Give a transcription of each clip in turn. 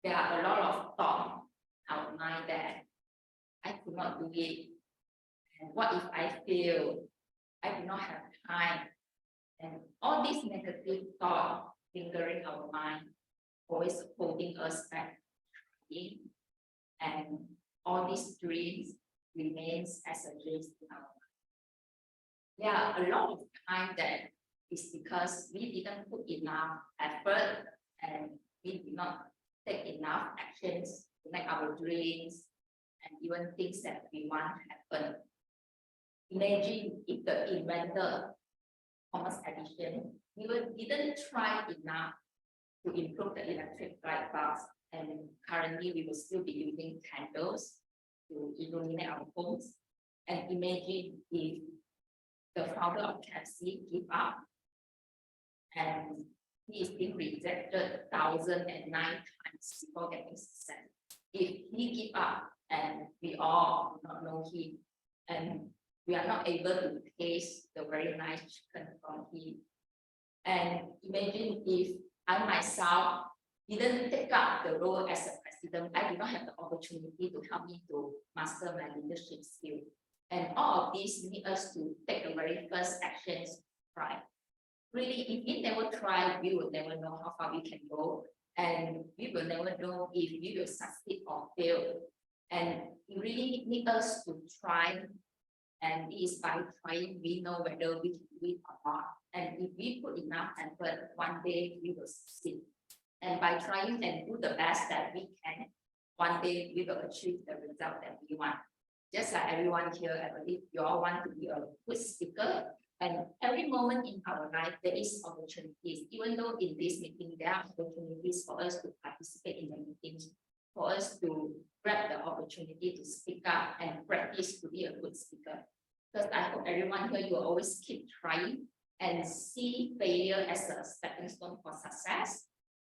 there are a lot of thoughts in our mind that I could not do it. And what if I fail? I do not have time. And all these negative thoughts lingering our mind, always holding us back. And all these dreams remains as a dream in our mind. There are a lot of time that is because we didn't put enough effort and we did not take enough actions to make our dreams and even things that we want to happen. Imagine if the inventor, Thomas Edison, didn't try enough to improve the electric light bulbs, and currently we will still be using candles to illuminate our homes. And imagine if the founder of KFC give up and he is being rejected 1,009 times before getting success. If he give up and we all do not know him and we are not able to taste the very nice chicken from him. And imagine if I myself didn't take up the role as a president, I did not have the opportunity to help me to master my leadership skill. And all of these need us to take the very first actions, right? Really, if we never try, we will never know how far we can go. And we will never know if we will succeed or fail. And you really need us to try. And it is by trying we know whether we can do it or not. And if we put enough effort, one day we will succeed. And by trying and do the best that we can, one day we will achieve the result that we want. Just like everyone here, I believe you all want to be a good speaker. And every moment in our life, there is opportunities. Even though in this meeting, there are opportunities for us to participate in the meetings, for us to grab the opportunity to speak up and practice to be a good speaker. Because I hope everyone here, you will always keep trying and see failure as a stepping stone for success,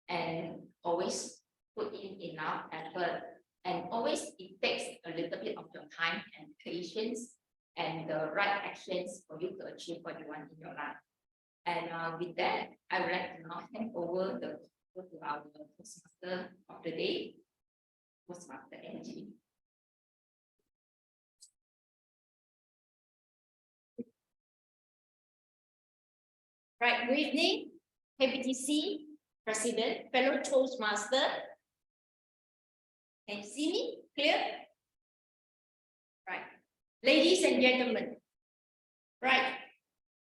and always put in enough effort, and always it takes a little bit of your time and patience and the right actions for you to achieve what you want in your life. And with that, I would like to now hand over to our Toastmaster of the day, Toastmaster Angie. Right, good evening, KBTC President, fellow Toastmaster. Can you see me clear? Right, ladies and gentlemen, right,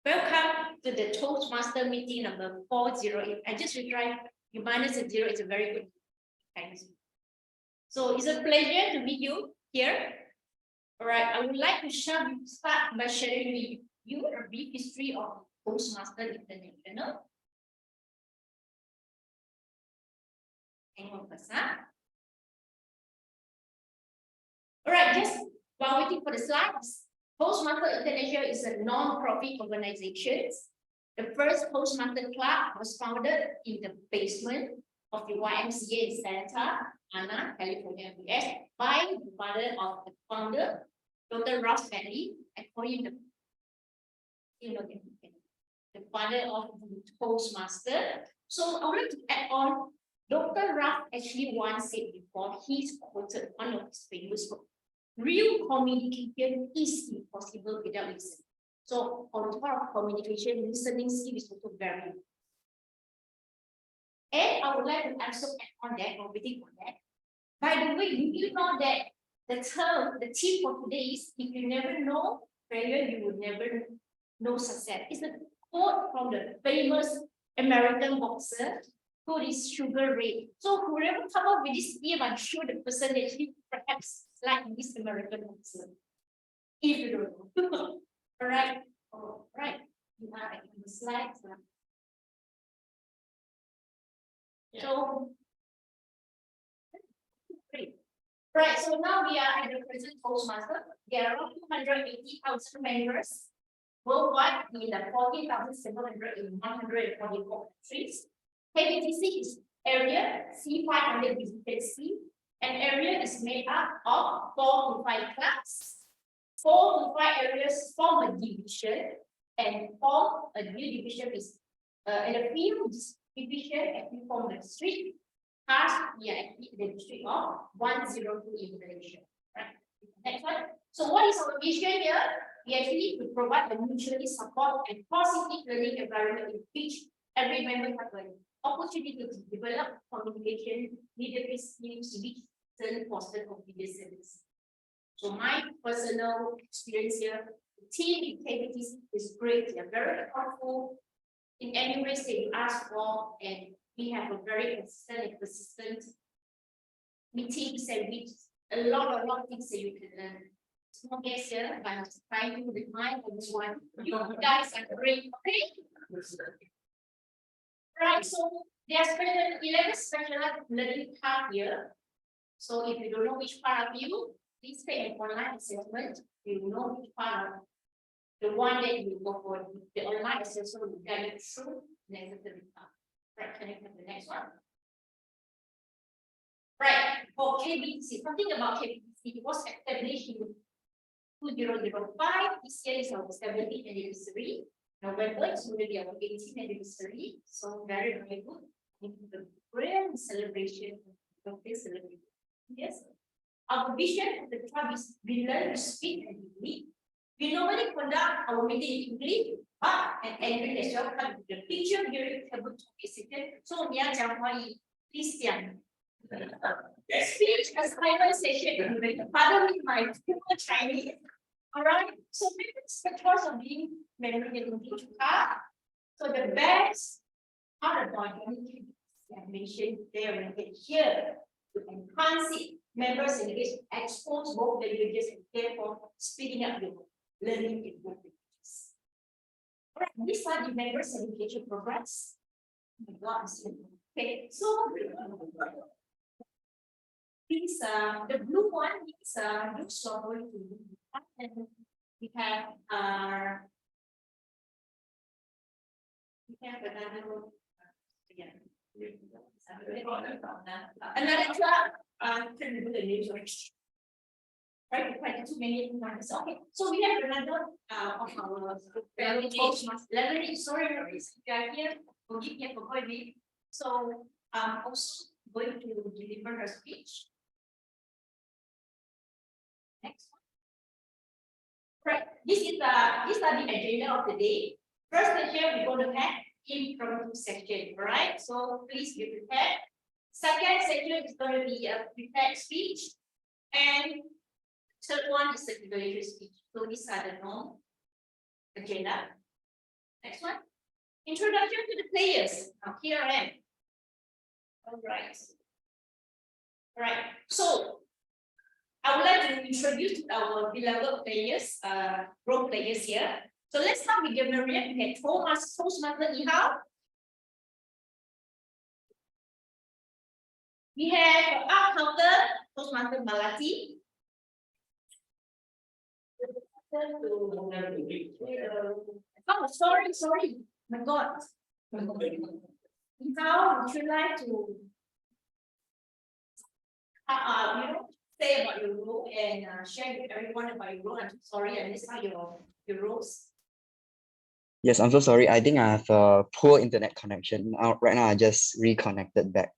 welcome to the Toastmaster meeting number 408. I just retry, you minus a zero, it's a very good. Thanks. So it's a pleasure to meet you here. All right, I would like to start by sharing with you a brief history of Toastmaster International. Hang on first, huh? All right, just while waiting for the slides, Toastmaster International is a non-profit organization. The first Toastmaster Club was founded in the basement of the YMCA in Santa Ana, California, US, by the father of the founder, Dr. Ross Bentley. I call him the father of the Toastmaster. So I would like to add on, Dr. Ruff actually once said before, he's quoted one of his famous books, real communication is impossible without listening. So on top of communication, listening skill is also very important. And I would like to also add on that, or waiting for that. By the way, you know that the theme for today is, if you never know failure, you will never know success. It's a quote from the famous American boxer who is Sugar Ray. So whoever come up with this theme, I'm sure the person actually perhaps like this American boxer. If you don't know. All right. All right. You are in the slides. So, great. Right, so now we are at the present Toastmaster. There are 280,000 members worldwide in the 14,700 in 144 countries. KBTC is area C500 visited C, and area is made up of 4 to 5 clubs. 4 to 5 areas form a division, and form a new division is and a field division, and we form the street. past, we are actually in the district of 102 in Malaysia. Right? Next one. So what is our mission here? We actually to provide a mutually support and positive learning environment in which every member have an opportunity to develop communication, leadership skills, which turn foster confidence service. So my personal experience here, the team activities is great. They are very helpful in any ways that you ask for, and we have a very consistent and persistent meetings and which a lot of things that you can learn. Small guess here, but I'm trying to remind everyone, you guys are great, okay? Right, so there are 11 special learning part here. So if you don't know which part of you, please take an online assessment. You know which part of the one that you go for the online assessment will guide you through necessary part. Right, can I have the next one? Right, for KBC, something about KBC, it was established in 2005. This year is our 70th anniversary. November is already our 18th anniversary. So very, very good. The grand celebration of this celebration. Yes. Our vision of the club is we learn to speak and read. We normally conduct our meeting in English, but and Andrew as well come with the picture during table topic. So 你要讲华语 please 讲。Speech assignment session. Pardon me, my pure Chinese. All right. So maybe it's the course of being married in English. So the best part about mentioned there and here to enhance it. Members in English expose both languages and therefore speeding up your learning in both languages. All right. These are the members education programs. Oh my God. Okay. So. These the blue one is blue strawberry and we have another another club can do the news right quite too many ones. Okay, so we have another of our leverage. Sorry, we are here. Forgive me for going. So also going to deliver her speech. Next one. Right. These are the agenda of the day. First section we're going to have impromptu section. All right. So please be prepared. Second section is going to be a prepared speech, and third one is a evaluation speech. So these are the normal agenda. Next one. Introduction to the players. Now here I am. All right. All right. So I would like to introduce our beloved players, role players here. So let's start with the Marian. We have Toastmaster Ihao. We have our counter, Toastmaster Malati. Oh, sorry. My God. Ihao, would you like to say about your role and share with everyone about your role? I'm sorry, I missed out your roles. Yes, I'm so sorry. I think I have a poor internet connection. Right now, I just reconnected back.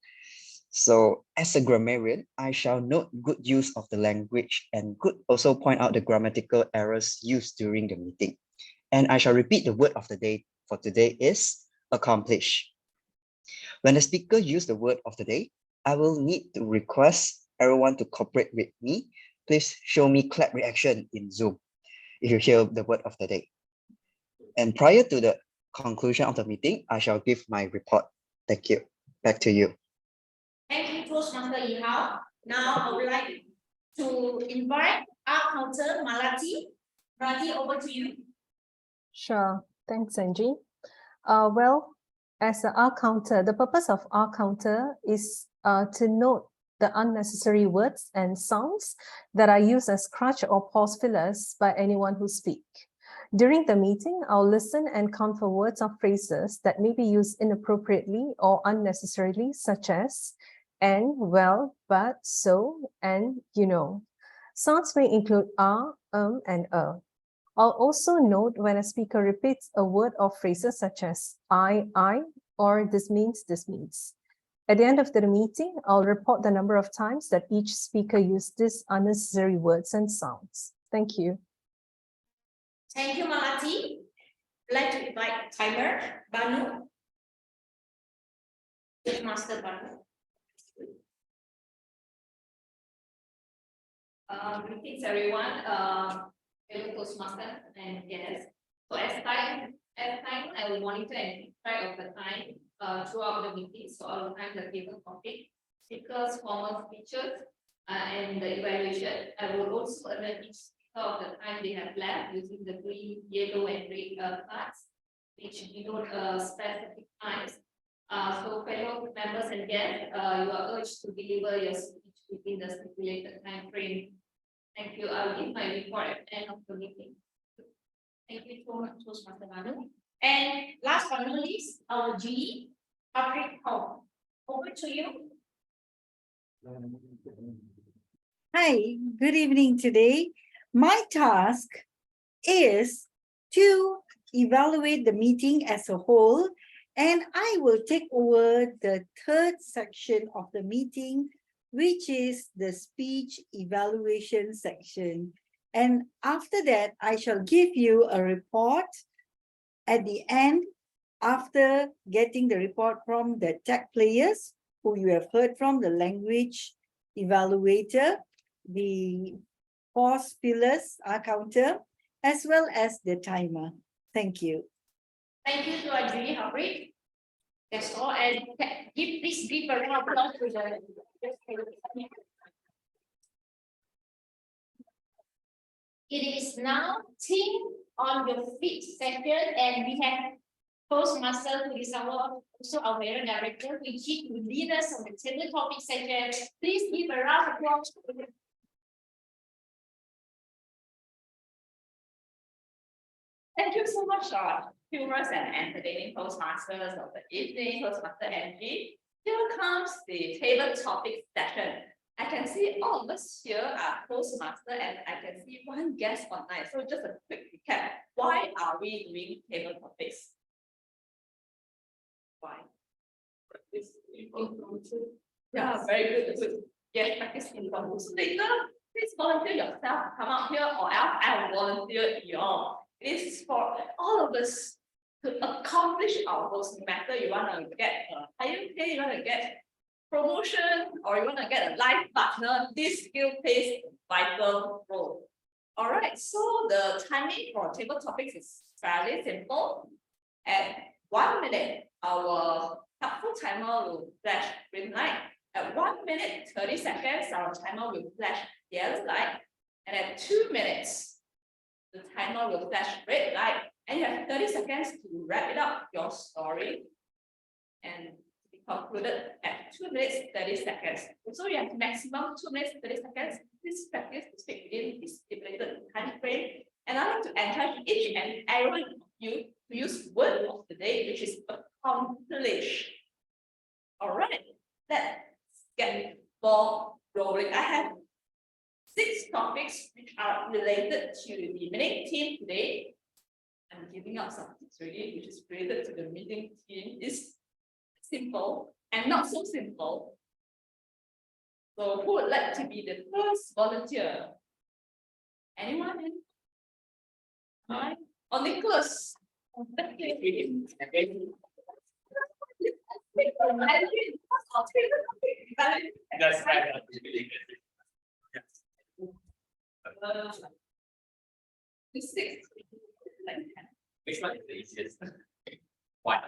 So as a grammarian, I shall note good use of the language and could also point out the grammatical errors used during the meeting. And I shall repeat the word of the day for today is accomplish. When the speaker uses the word of the day, I will need to request everyone to cooperate with me. Please show me clap reaction in Zoom if you hear the word of the day. And prior to the conclusion of the meeting, I shall give my report. Thank you. Back to you. Thank you, Toastmaster Ihao. Now I would like to invite our counter, Malati. Malati, over to you. Sure. Thanks, Angie. Well, as an R counter, the purpose of R counter is to note the unnecessary words and sounds that are used as crutch or pause fillers by anyone who speaks. During the meeting, I'll listen and count for words or phrases that may be used inappropriately or unnecessarily, such as and, well, but, so, and, you know. Sounds may include and I'll also note when a speaker repeats a word or phrases such as I, or this means. At the end of the meeting, I'll report the number of times that each speaker used these unnecessary words and sounds. Thank you. Thank you, Malati. I'd like to invite timer, Banu. Master Banu. Greetings everyone, fellow Toastmaster and guests. So as time, I will monitor and keep track of the time throughout the meeting. So I will time the table topic, speakers, formal speeches, and the evaluation. I will also alert each speaker of the time they have left using the green, yellow, and red cards, which denote specific times. So fellow members and guests, you are urged to deliver your speech within the stipulated time frame. Thank you. I will give my report at the end of the meeting. Thank you so much, Toastmaster Banu. And last but not least, our G, Patrick Hall. Over to you. Hi, good evening today. My task is to evaluate the meeting as a whole, and I will take over the third section of the meeting, which is the speech evaluation section. And after that, I shall give you a report at the end after getting the report from the tech players who you have heard from, the language evaluator, the pause pillars counter, as well as the timer. Thank you. Thank you to our Julie Humphrey. That's all. And please give a round of applause to the. It is now Think on Your Feet session, and we have Toastmaster, who is also our area director, who will lead us on the table topic section. Please give a round of applause. Thank you so much, humorous and entertaining Toastmasters of the evening, Toastmaster Angie. Here comes the table topic session. I can see all of us here are Toastmaster, and I can see one guest online. So just a quick recap. Why are we doing table topics? Why? Yeah, very good. Yes, practice information. Later, please volunteer yourself. Come out here, or else I will volunteer you all. It is for all of us to accomplish our goals. No matter you want to get a higher pay, you want to get promotion, or you want to get a life partner, this skill plays a vital role. All right, so the timing for table topics is fairly simple. At 1 minute, our helpful timer will flash green light. At 1 minute 30 seconds, our timer will flash yellow light. And at 2 minutes, the timer will flash red light. And you have 30 seconds to wrap it up your story and be concluded at 2 minutes 30 seconds. So you have maximum 2 minutes 30 seconds. Please practice to speak within this stipulated time frame. And I'd like to encourage each and every one of you to use word of the day, which is accomplish. All right, let's get the ball rolling. I have 6 topics which are related to the meeting team today. I'm giving out some tips already, which is related to the meeting team. Is simple and not so simple. So who would like to be the first volunteer? Anyone? Alright. Oh, Nicholas. That's right. The 6th. Which one is the easiest? One.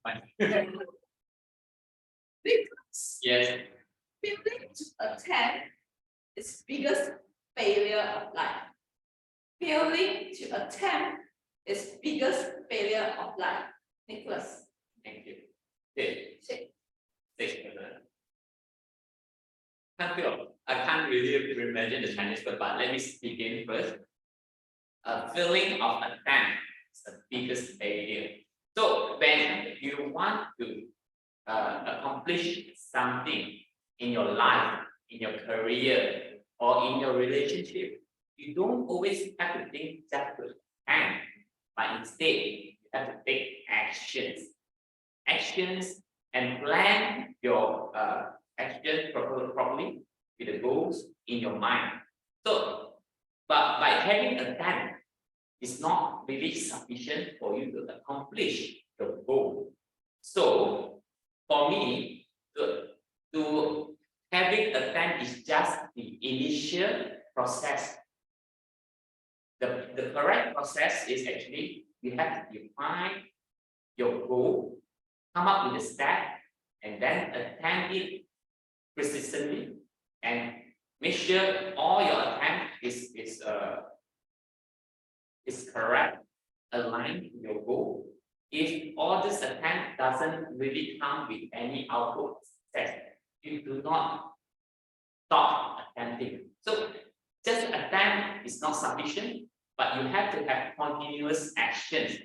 One. Because Yes. failing to attempt is biggest failure of life. Failing to attempt is biggest failure of life. Nicholas. Thank you. Okay. Six. I can't really imagine the Chinese word, but let me begin first. A feeling of attempt is the biggest failure. So when you want to accomplish something in your life, in your career, or in your relationship, you don't always have to think just to attempt, but instead you have to take actions. actions and plan your action properly with the goals in your mind. So, but by having a plan, it's not really sufficient for you to accomplish your goal. So, for me, to having a plan is just the initial process. The correct process is actually you have to define your goal, come up with a step, and then attempt it persistently, and make sure all your attempt is correct, aligned with your goal. If all this attempt doesn't really come with any output success, you do not stop attempting. So just attempt is not sufficient, but you have to have continuous actions,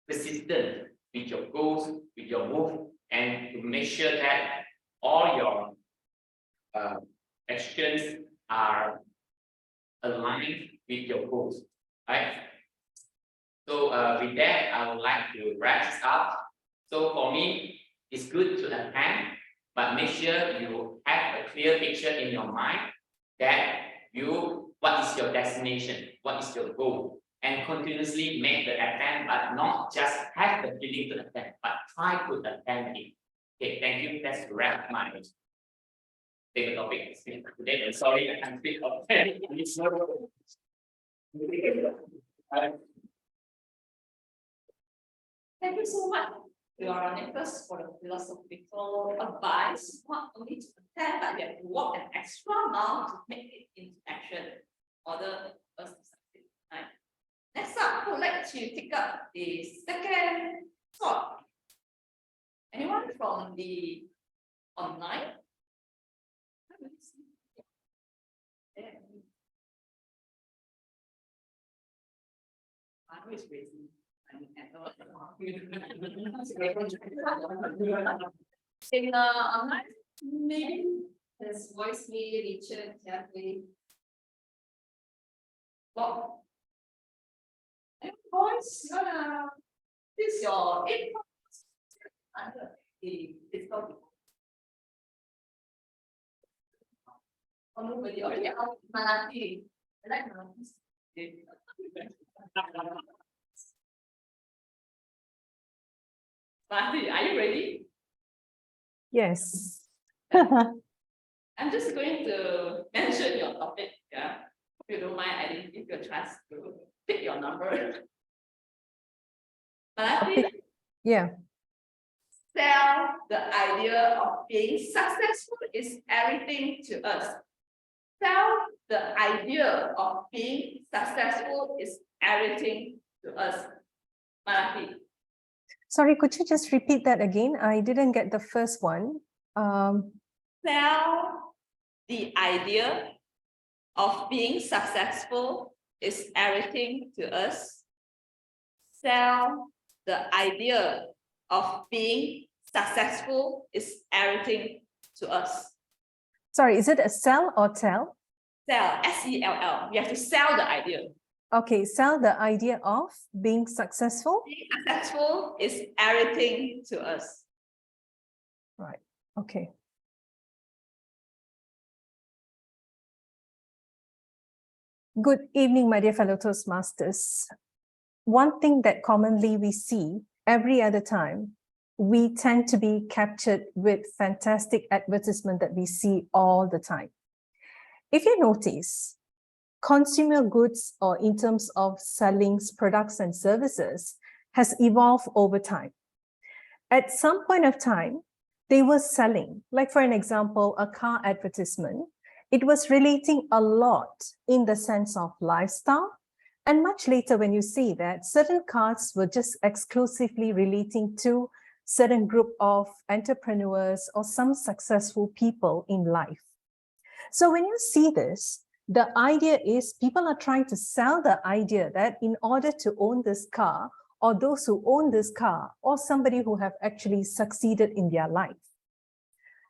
persistent with your goals, with your move, and to make sure that all your actions are aligned with your goals, right? So with that, I would like to wrap this up. So for me, it's good to attempt, but make sure you have a clear picture in your mind that what is your destination, what is your goal, and continuously make the attempt, but not just have the feeling to attempt, but try to attempt it. Okay, thank you. That's wrap my favorite topic today. And sorry, I can't speak of it. Thank you so much, your Nicholas, for the philosophical advice, not only to attend, but you have to walk an extra mile to make it into action in order for us to succeed. Right? Next up, who would like to pick up the second thought? Anyone from the online? I was raising. In online, maybe there's voice me, Richard, Jeffrey. Well, voice, this is your input under the physical. Oh, nobody already out Malati. I like Malati. Malati, are you ready? Yes. I'm just going to mention your topic. Yeah. If you don't mind, I didn't give you a chance to pick your number. Malati, Yeah. sell the idea of being successful is everything to us. Sell the idea of being successful is everything to us. Malati. Sorry, could you just repeat that again? I didn't get the first one. Sell the idea of being successful is everything to us. Sell the idea of being successful is everything to us. Sorry, is it a sell or tell? Sell, S-E-L-L. You have to sell the idea. Okay, sell the idea of being successful. Being successful is everything to us. Right, okay. Good evening, my dear fellow Toastmasters. One thing that commonly we see every other time, we tend to be captured with fantastic advertisement that we see all the time. If you notice, consumer goods, or in terms of selling products and services, has evolved over time. At some point of time, they were selling, like for an example, a car advertisement. It was relating a lot in the sense of lifestyle. And much later, when you see that certain cars were just exclusively relating to certain group of entrepreneurs or some successful people in life. So when you see this, the idea is people are trying to sell the idea that in order to own this car, or those who own this car, or somebody who have actually succeeded in their life.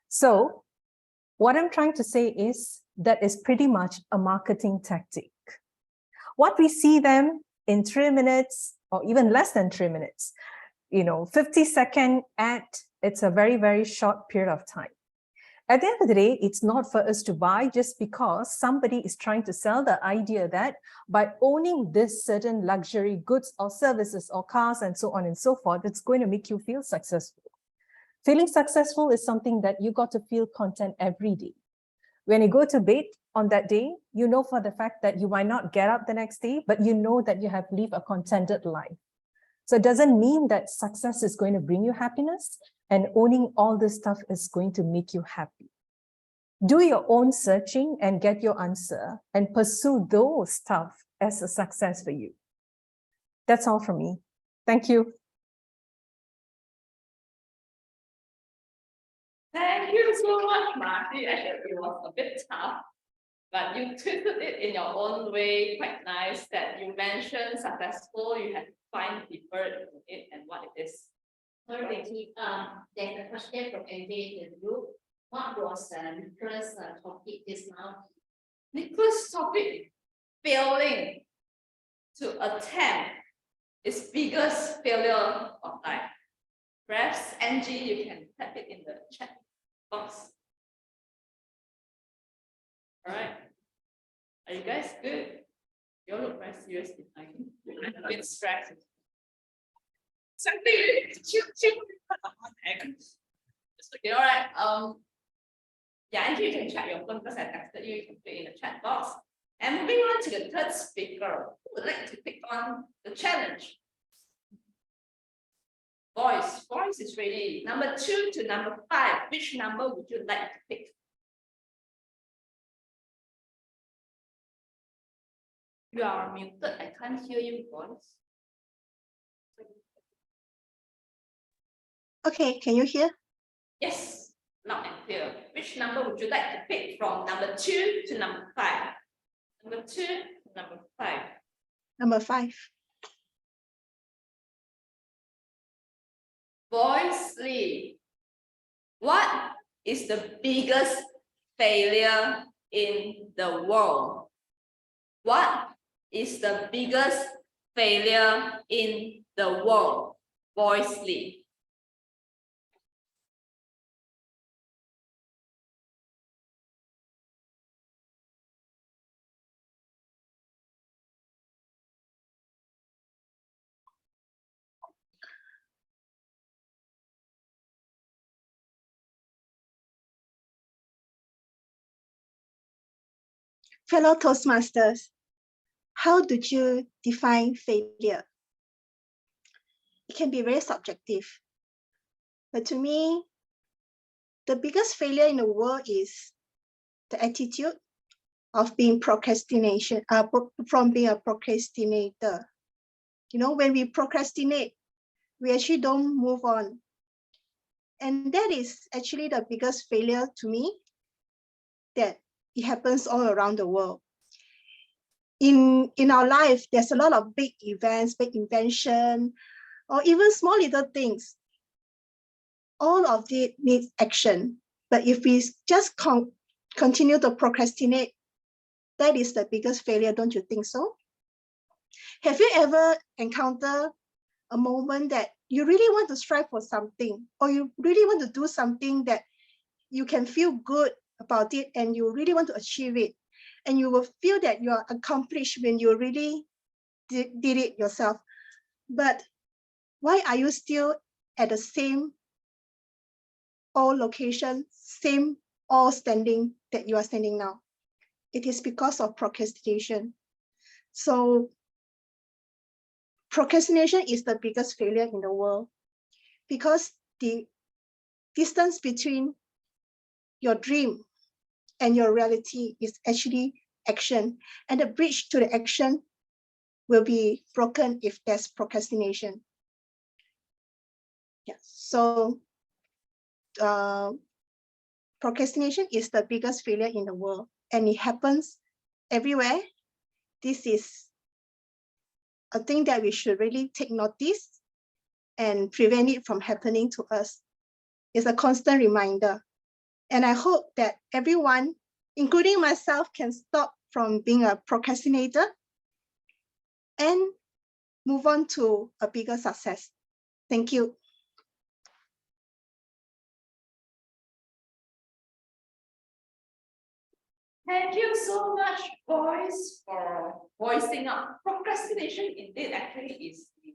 So what I'm trying to say is that is pretty much a marketing tactic. What we see them in 3 minutes, or even less than 3 minutes, 50-second ad, it's a very, very short period of time. At the end of the day, it's not for us to buy just because somebody is trying to sell the idea that by owning this certain luxury goods or services or cars and so on and so forth, it's going to make you feel successful. Feeling successful is something that you got to feel content every day. When you go to bed on that day, you know for the fact that you might not get up the next day, but you know that you have lived a contented life. So it doesn't mean that success is going to bring you happiness and owning all this stuff is going to make you happy. Do your own searching and get your answer and pursue those stuff as a success for you. That's all from me. Thank you. Thank you so much, Marty. Actually, it was a bit tough, but you twisted it in your own way. Quite nice that you mentioned successful. You had to find deeper in it and what it is. Sorry, there's a question from MJ in the group. What was Nicholas' topic just now? Nicholas' topic, failing to attempt its biggest failure of life. Perhaps Angie, you can type it in the chat box. All right. Are you guys good? You all look very serious behind. I'm a bit stressed. Something. Okay, all right. Yeah, Angie, you can check your phone because I texted you. You can put it in the chat box. And moving on to the third speaker, who would like to pick on the challenge? Voice is ready. Number 2 to number 5. Which number would you like to pick? You are muted. I can't hear you, voice. Okay, can you hear? Yes, loud and clear. Which number would you like to pick from number 2 to number 5? Number 2 to number 5. Number 5. Voice Lee, what is the biggest failure in the world? What is the biggest failure in the world? Voice Lee. Fellow Toastmasters, how did you define failure? It can be very subjective. But to me, the biggest failure in the world is the attitude of being from being a procrastinator. When we procrastinate, we actually don't move on. And that is actually the biggest failure to me, that it happens all around the world. In our life, there's a lot of big events, big invention, or even small little things. All of it needs action. But if we just continue to procrastinate, that is the biggest failure, don't you think so? Have you ever encountered a moment that you really want to strive for something, or you really want to do something that you can feel good about it and you really want to achieve it, and you will feel that you are accomplished when you really did it yourself? But why are you still at the same old location, same old standing that you are standing now? It is because of procrastination. So procrastination is the biggest failure in the world, because the distance between your dream and your reality is actually action, and the bridge to the action will be broken if there's procrastination. Yeah, so procrastination is the biggest failure in the world, and it happens everywhere. This is a thing that we should really take notice and prevent it from happening to us. It's a constant reminder. And I hope that everyone, including myself, can stop from being a procrastinator and move on to a bigger success. Thank you. Thank you so much, boys, for voicing up. Procrastination indeed actually is the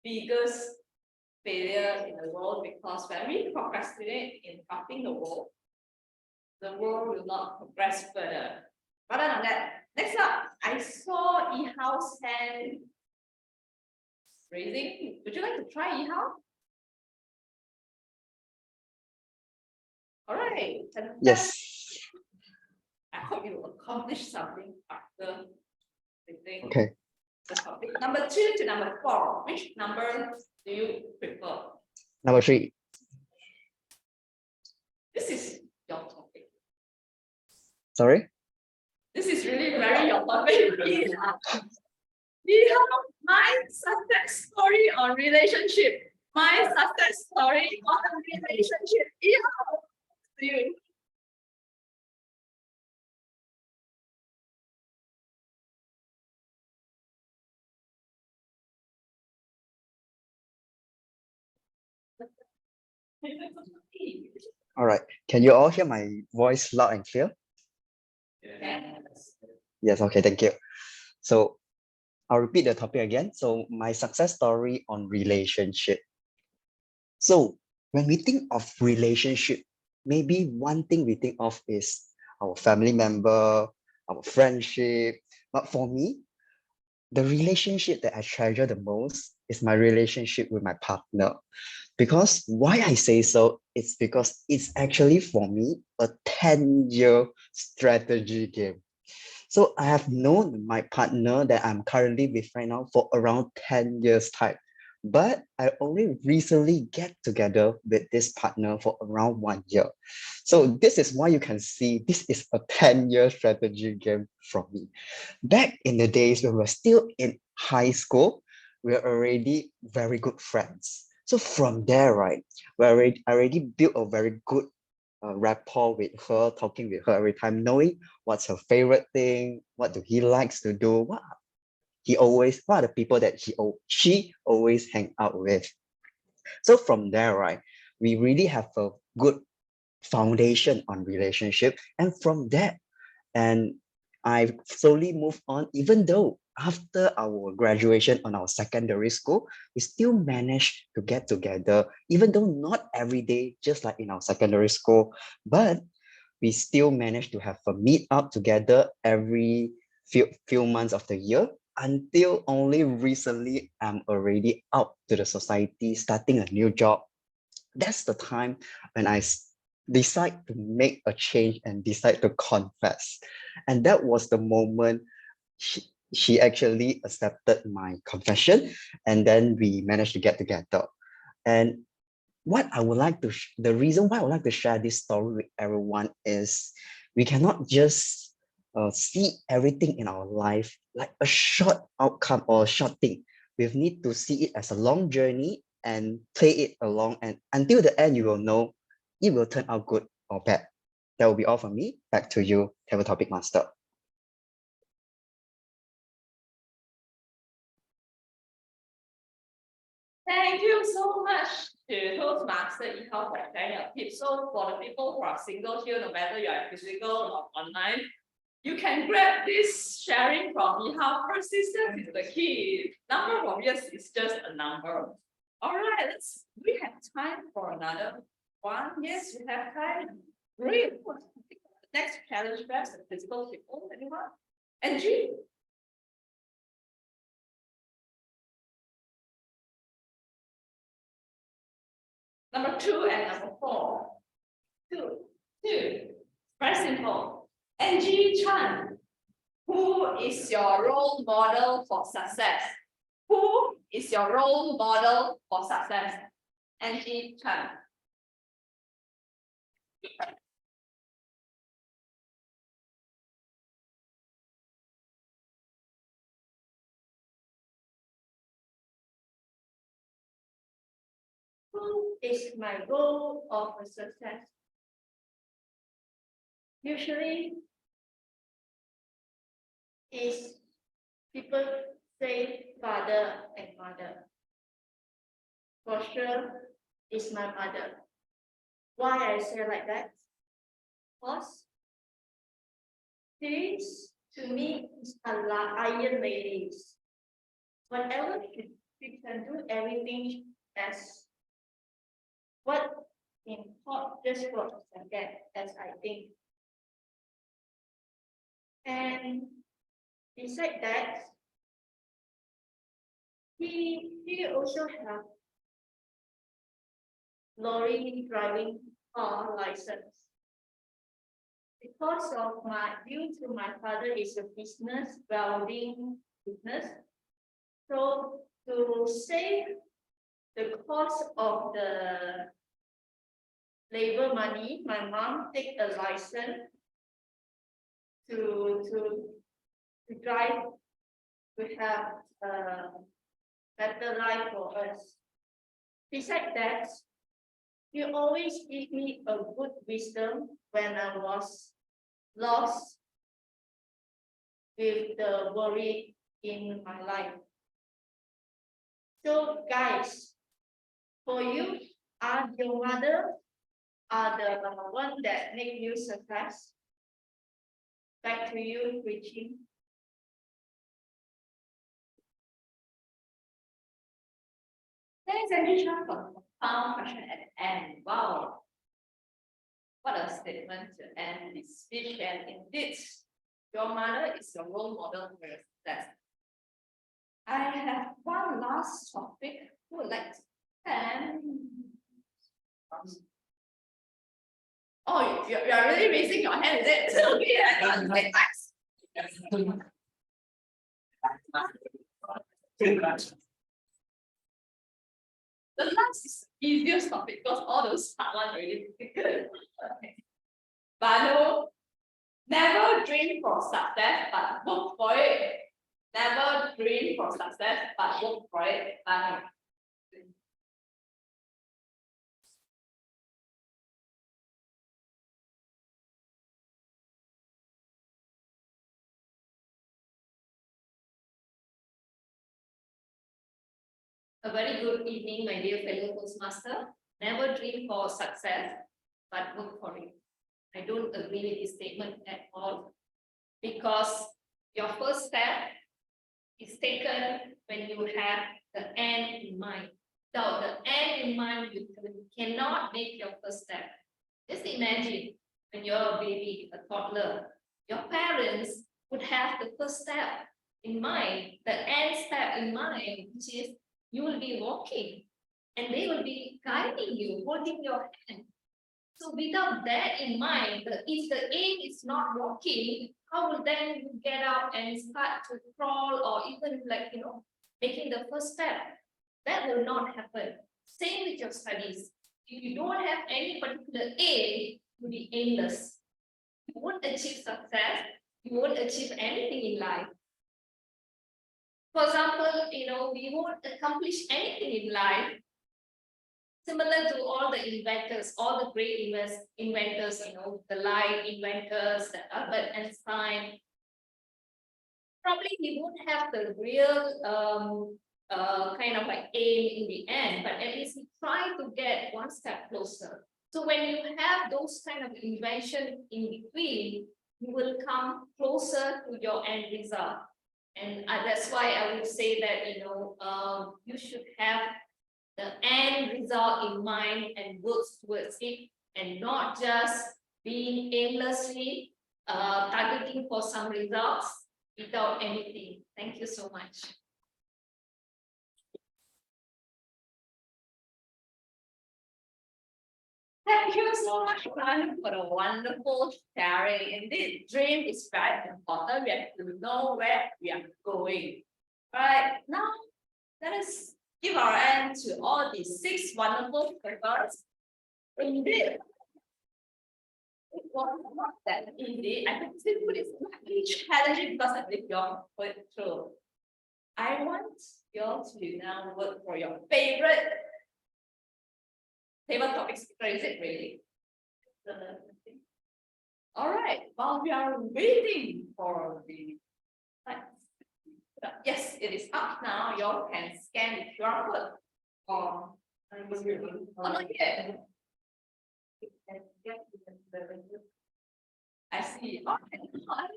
biggest failure in the world, because when we procrastinate in helping the world will not progress further. Rather than that, next up, I saw Yihao's hand raising. Would you like to try, Yihao? All right. Yes. I hope you will accomplish something after the thing. Okay. The topic. Number 2 to number 4. Which number do you prefer? Number 3. This is your topic. Sorry. This is really very your topic. Yeah, my success story on relationship. My success story on relationship. Yeah. You. All right. Can you all hear my voice loud and clear? Yes. Yes. Okay. Thank you. So I'll repeat the topic again. So my success story on relationship. So when we think of relationship, maybe one thing we think of is our family member, our friendship. But for me, the relationship that I treasure the most is my relationship with my partner. Because why I say so, it's because it's actually for me a 10-year strategy game. So I have known my partner that I'm currently with right now for around 10 years time. But I only recently get together with this partner for around 1 year. So this is why you can see this is a 10-year strategy game from me. Back in the days when we're still in high school, we're already very good friends. So from there, right, I already built a very good rapport with her, talking with her every time, knowing what's her favorite thing, what do he likes to do, what are the people that she always hang out with. So from there, right, we really have a good foundation on relationship, and from that, and I slowly moved on, even though after our graduation on our secondary school, we still managed to get together, even though not every day, just like in our secondary school, but we still managed to have a meet up together every few months of the year, until only recently I'm already out to the society, starting a new job. That's the time when decide to make a change and decide to confess. And that was the moment she actually accepted my confession, and then we managed to get together. And the reason why I would like to share this story with everyone is we cannot just see everything in our life like a short outcome or a short thing. We need to see it as a long journey and play it along, and until the end you will know it will turn out good or bad. That will be all from me. Back to you, Table Topic Master. Thank you so much to Toastmaster Yihao for sharing your tips. So for the people who are single here, no matter you are physical or online, you can grab this sharing from Yihao. Persistence is the key. Number of years is just a number. All right, we have time for another one. Yes, we have time. Great. Next challenge, perhaps the physical people. Anyone? Angie? Number 2 and number 4. Two. Very simple. Angie Chan, who is your role model for success? Who is your role model for success? Angie Chan. Who is my role of a success? Usually, is people say father and mother. for sure is my mother. Why I say like that? Because this to me is a iron lady. Whatever she can do everything as what in thought just for a second, as I think. And beside that, he also have lorry driving car license. Because of due to my father is a business, welding business. So to save the cost of the labor money, my mom take a license to drive, to have a better life for us. Besides that, you always give me a good wisdom when I was lost with the worry in my life. So guys, for you, are your mother are the one that make you success? Back to you, preaching. Thanks, Anisha, for the profound question at the end. Wow. What a statement to end this speech. And indeed, your mother is your role model for your success. I have one last topic. Who would like to end? Oh, you're really raising your hand, is it? Okay, I got it. Thanks. The last is easiest topic because all those hard ones are really difficult. Okay. But no, never dream for success, but work for it. Never dream for success, but work for it. But no. A very good evening, my dear fellow Toastmaster. Never dream for success, but work for it. I don't agree with this statement at all, because your first step is taken when you have the end in mind. Without the end in mind, you cannot make your first step. Just imagine when you're a baby, a toddler, your parents would have the first step in mind, the end step in mind, which is you will be walking and they will be guiding you, holding your hand. So without that in mind, if the aim is not walking, how will then you get up and start to crawl or even making the first step? That will not happen. Same with your studies. If you don't have any particular aim, you'll be aimless. You won't achieve success. You won't achieve anything in life. For example, we won't accomplish anything in life. Similar to all the inventors, all the great inventors, the light inventors, the Albert Einstein. Probably he won't have the real aim in the end, but at least he tried to get one step closer. So when you have those kind of invention in between, you will come closer to your end result. And that's why I would say that, you should have the end result in mind and work towards it, and not just being aimlessly targeting for some results without anything. Thank you so much. Thank you so much, Ryan, for the wonderful sharing. Indeed, dream is very important. We have to know where we are going. All right, now let us give our hand to all these 6 wonderful papers. Indeed, it was not that easy. I can still put it slightly challenging because I think you're going through. I want you all to now work for your favorite table topic speaker. Is it really? All right, while we are waiting for the yes, it is up now. You all can scan the QR code or Oh, not yet. I see. Oh, I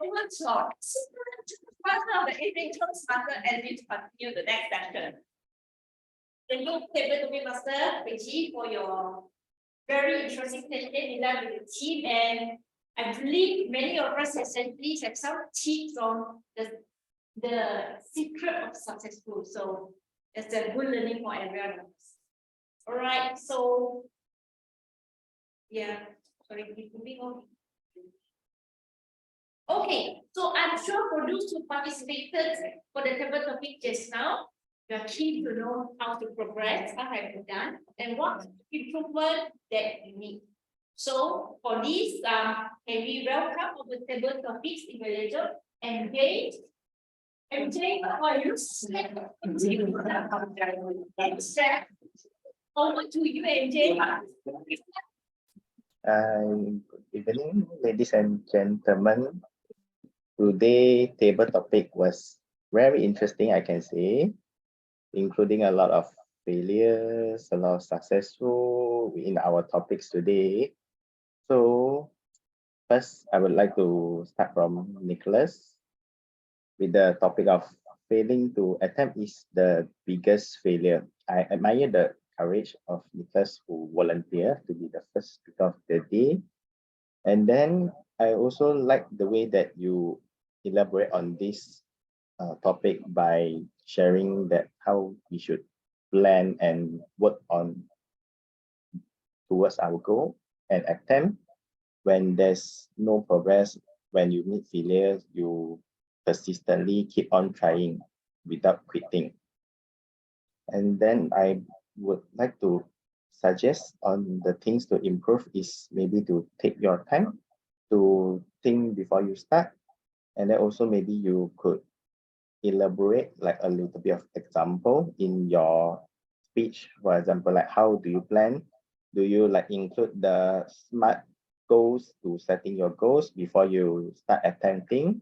overshot. First now the evening Toastmaster and we continue the next session. Thank you, Table to be Master, Reggie, for your very interesting session in that with the team. And I believe many of us essentially have some tips on the secret of successful. So it's a good learning for everyone. All right, so yeah, sorry, keep moving on. Okay, so I'm sure for those who participated for the table topic just now, you are keen to know how to progress, how have you done, and what improvement that you need. So for this, can we welcome our table topics evaluator and MJ, how are you? Over to you, MJ. Good evening, ladies and gentlemen. Today table topic was very interesting, I can say, including a lot of failures, a lot of successful in our topics today. So first, I would like to start from Nicholas with the topic of failing to attempt is the biggest failure. I admire the courage of Nicholas who volunteered to be the first speaker of the day. And then I also like the way that you elaborate on this topic by sharing that how we should plan and work on towards our goal and attempt when there's no progress, when you meet failures, you persistently keep on trying without quitting. And then I would like to suggest on the things to improve is maybe to take your time to think before you start. And then also maybe you could elaborate like a little bit of example in your speech. For example, like how do you plan? Do you like include the SMART goals to setting your goals before you start attempting?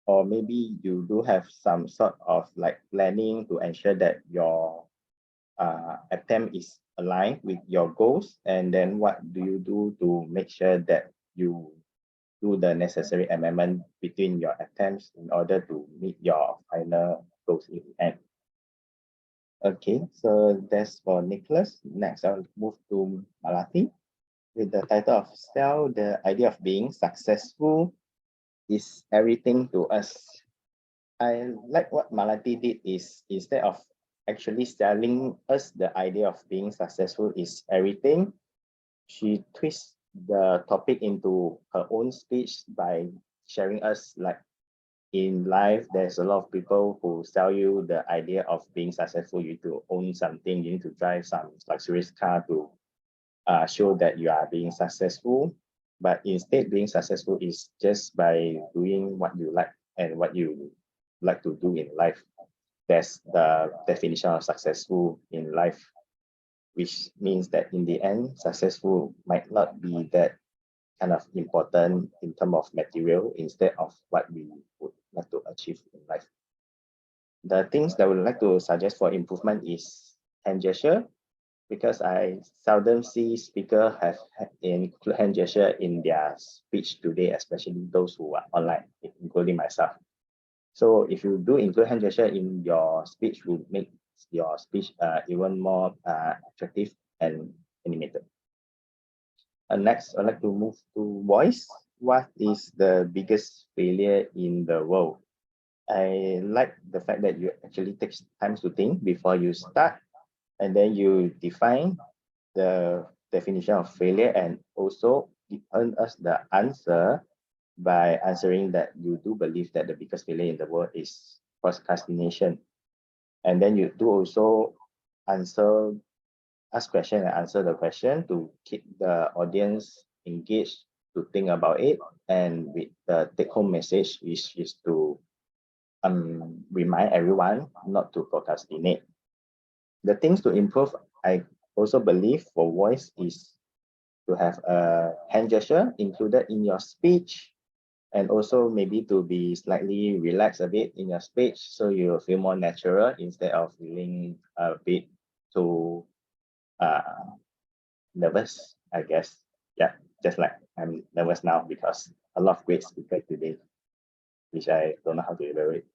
Or maybe you do have some sort of like planning to ensure that your attempt is aligned with your goals, and then what do you do to make sure that you do the necessary amendment between your attempts in order to meet your final goals in the end. Okay, so that's for Nicholas. Next, I'll move to Malati with the title of Sell the Idea of Being Successful is Everything to Us. I like what Malati did is instead of actually selling us the idea of being successful is everything, she twists the topic into her own speech by sharing us like in life, there's a lot of people who sell you the idea of being successful. You need to own something, you need to drive some luxurious car to show that you are being successful. But instead, being successful is just by doing what you like and what you like to do in life. That's the definition of successful in life, which means that in the end, successful might not be that kind of important in terms of material instead of what we would like to achieve in life. The things that I would like to suggest for improvement is hand gesture, because I seldom see speakers have include hand gesture in their speech today, especially those who are online, including myself. So if you do include hand gesture in your speech, will make your speech even more attractive and animated. Next, I'd like to move to voice. What is the biggest failure in the world? I like the fact that you actually take time to think before you start, and then you define the definition of failure and also given us the answer by answering that you do believe that the biggest failure in the world is procrastination. And then you do also ask question and answer the question to keep the audience engaged to think about it, and with the take-home message which is to remind everyone not to procrastinate. The things to improve, I also believe for voice is to have a hand gesture included in your speech, and also maybe to be slightly relaxed a bit in your speech so you feel more natural instead of feeling a bit too nervous, I guess. Yeah, just like I'm nervous now because a lot of great speakers today, which I don't know how to elaborate.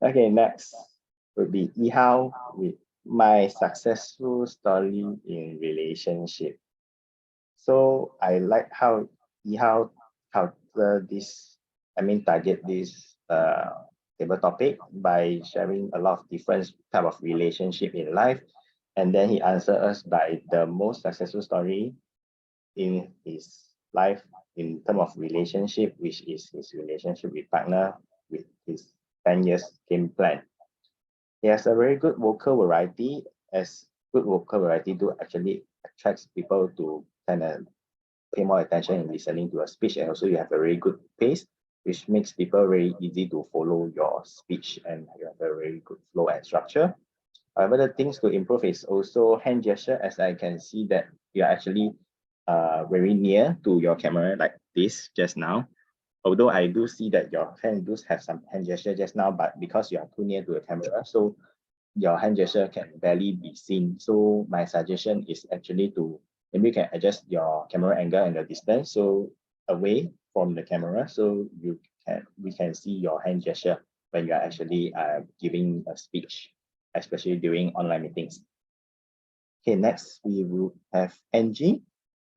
Okay, next would be Yihao with my successful story in relationship. So I like how Yihao counter this, target this table topic by sharing a lot of different type of relationship in life. And then he answered us by the most successful story in his life in terms of relationship, which is his relationship with partner with his 10 years game plan. He has a very good vocal variety, as good vocal variety do actually attracts people to kind of pay more attention in listening to a speech, and also you have a very good pace, which makes people very easy to follow your speech, and you have a very good flow and structure. However, the things to improve is also hand gesture, as I can see that you are actually very near to your camera like this just now. Although I do see that your hand does have some hand gesture just now, but because you are too near to the camera, so your hand gesture can barely be seen. So my suggestion is actually to maybe you can adjust your camera angle and the distance so away from the camera, so we can see your hand gesture when you are actually giving a speech, especially during online meetings. Okay, next we will have Angie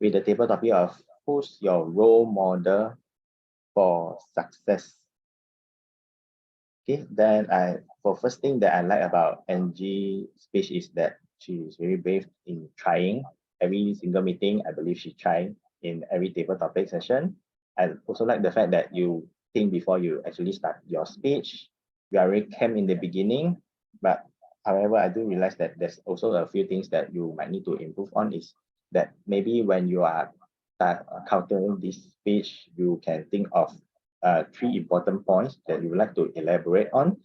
with the table topic of who's your role model for success. Okay, then for first thing that I like about Angie's speech is that she is very brave in trying every single meeting. I believe she tried in every table topic session. I also like the fact that you think before you actually start your speech. You are very calm in the beginning, but however, I do realize that there's also a few things that you might need to improve on, is that maybe when you are countering this speech, you can think of 3 important points that you would like to elaborate on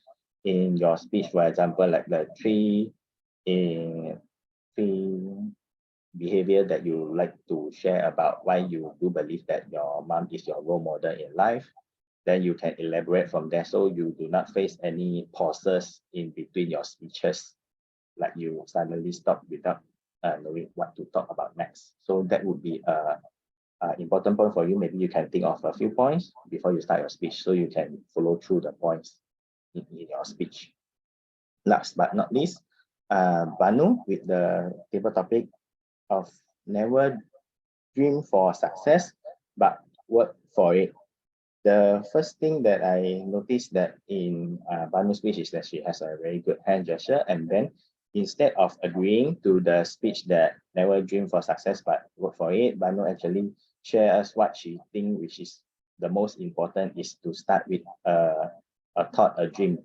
in your speech. For example, like the three behavior that you like to share about why you do believe that your mom is your role model in life. Then you can elaborate from there, so you do not face any pauses in between your speeches, like you suddenly stop without knowing what to talk about next. So that would be a important point for you. Maybe you can think of a few points before you start your speech, so you can follow through the points in your speech. Last but not least, Banu with the table topic of never dream for success, but work for it. The first thing that I noticed that in Banu's speech is that she has a very good hand gesture, and then instead of agreeing to the speech that never dream for success but work for it, Banu actually share us what she think, which is the most important, is to start with a thought, a dream.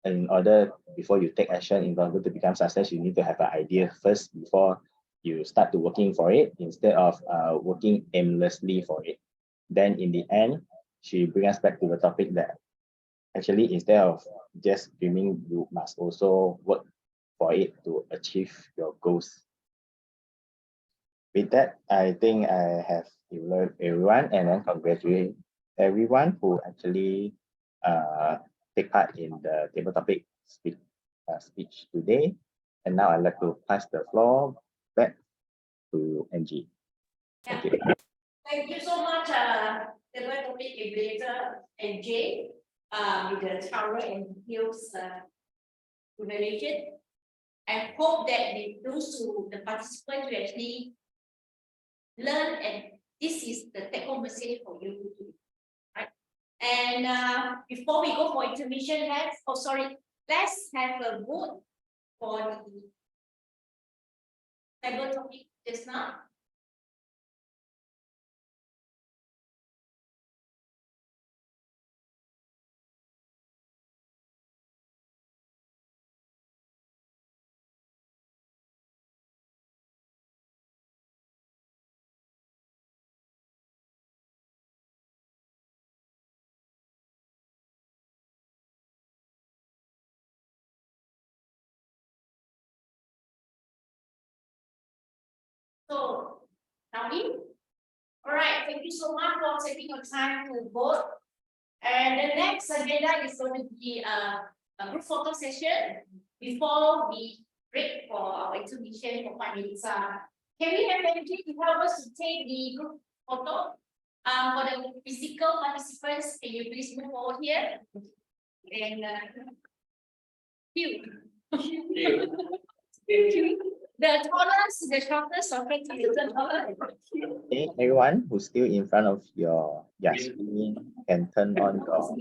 In order, before you take action, in order to become success, you need to have an idea first before you start to working for it, instead of working aimlessly for it. Then in the end, she brings us back to the topic that actually instead of just dreaming, you must also work for it to achieve your goals. With that, I think I have evaluated everyone, and then congratulate everyone who actually take part in the table topic speech today. And now I'd like to pass the floor back to Angie. Thank you. Thank you so much, table topic evaluator and Jay, with the Tower and Hills evaluation. I hope that those who the participants will actually learn, and this is the take-home message for you, right? And before we go for intermission, let's have a vote for the table topic just now. So, Naomi, all right, thank you so much for taking your time to vote. And the next agenda is going to be a group photo session before we break for our exhibition for 5 minutes. Can we have Angie to help us to take the group photo? For the physical participants, can you please move forward here? And you. The tallest, the shortest of it is the tallest. Okay, everyone who's still in front of your screen can turn on your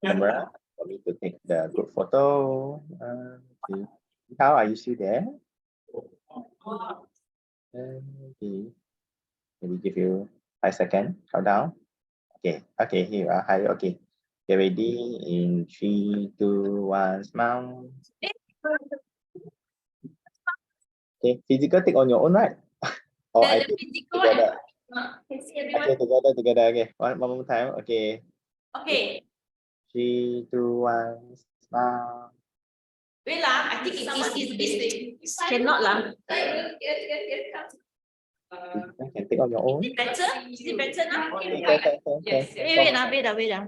camera for me to take the group photo. Okay. How are you still there? Okay. Maybe give you 5 seconds countdown. Okay. Okay. Here you are. Hi. Okay. Get ready in 3, 2, 1. Smile. Okay. Physical take on your own, right? Or I The take physical together. can see everyone. Okay. Together. Okay. One more time. Okay. Okay. 3, 2, 1. Smile. Wait lah, I think it's cannot lah. You can take on your own. Better? Is it better now? Yes. Wait lah.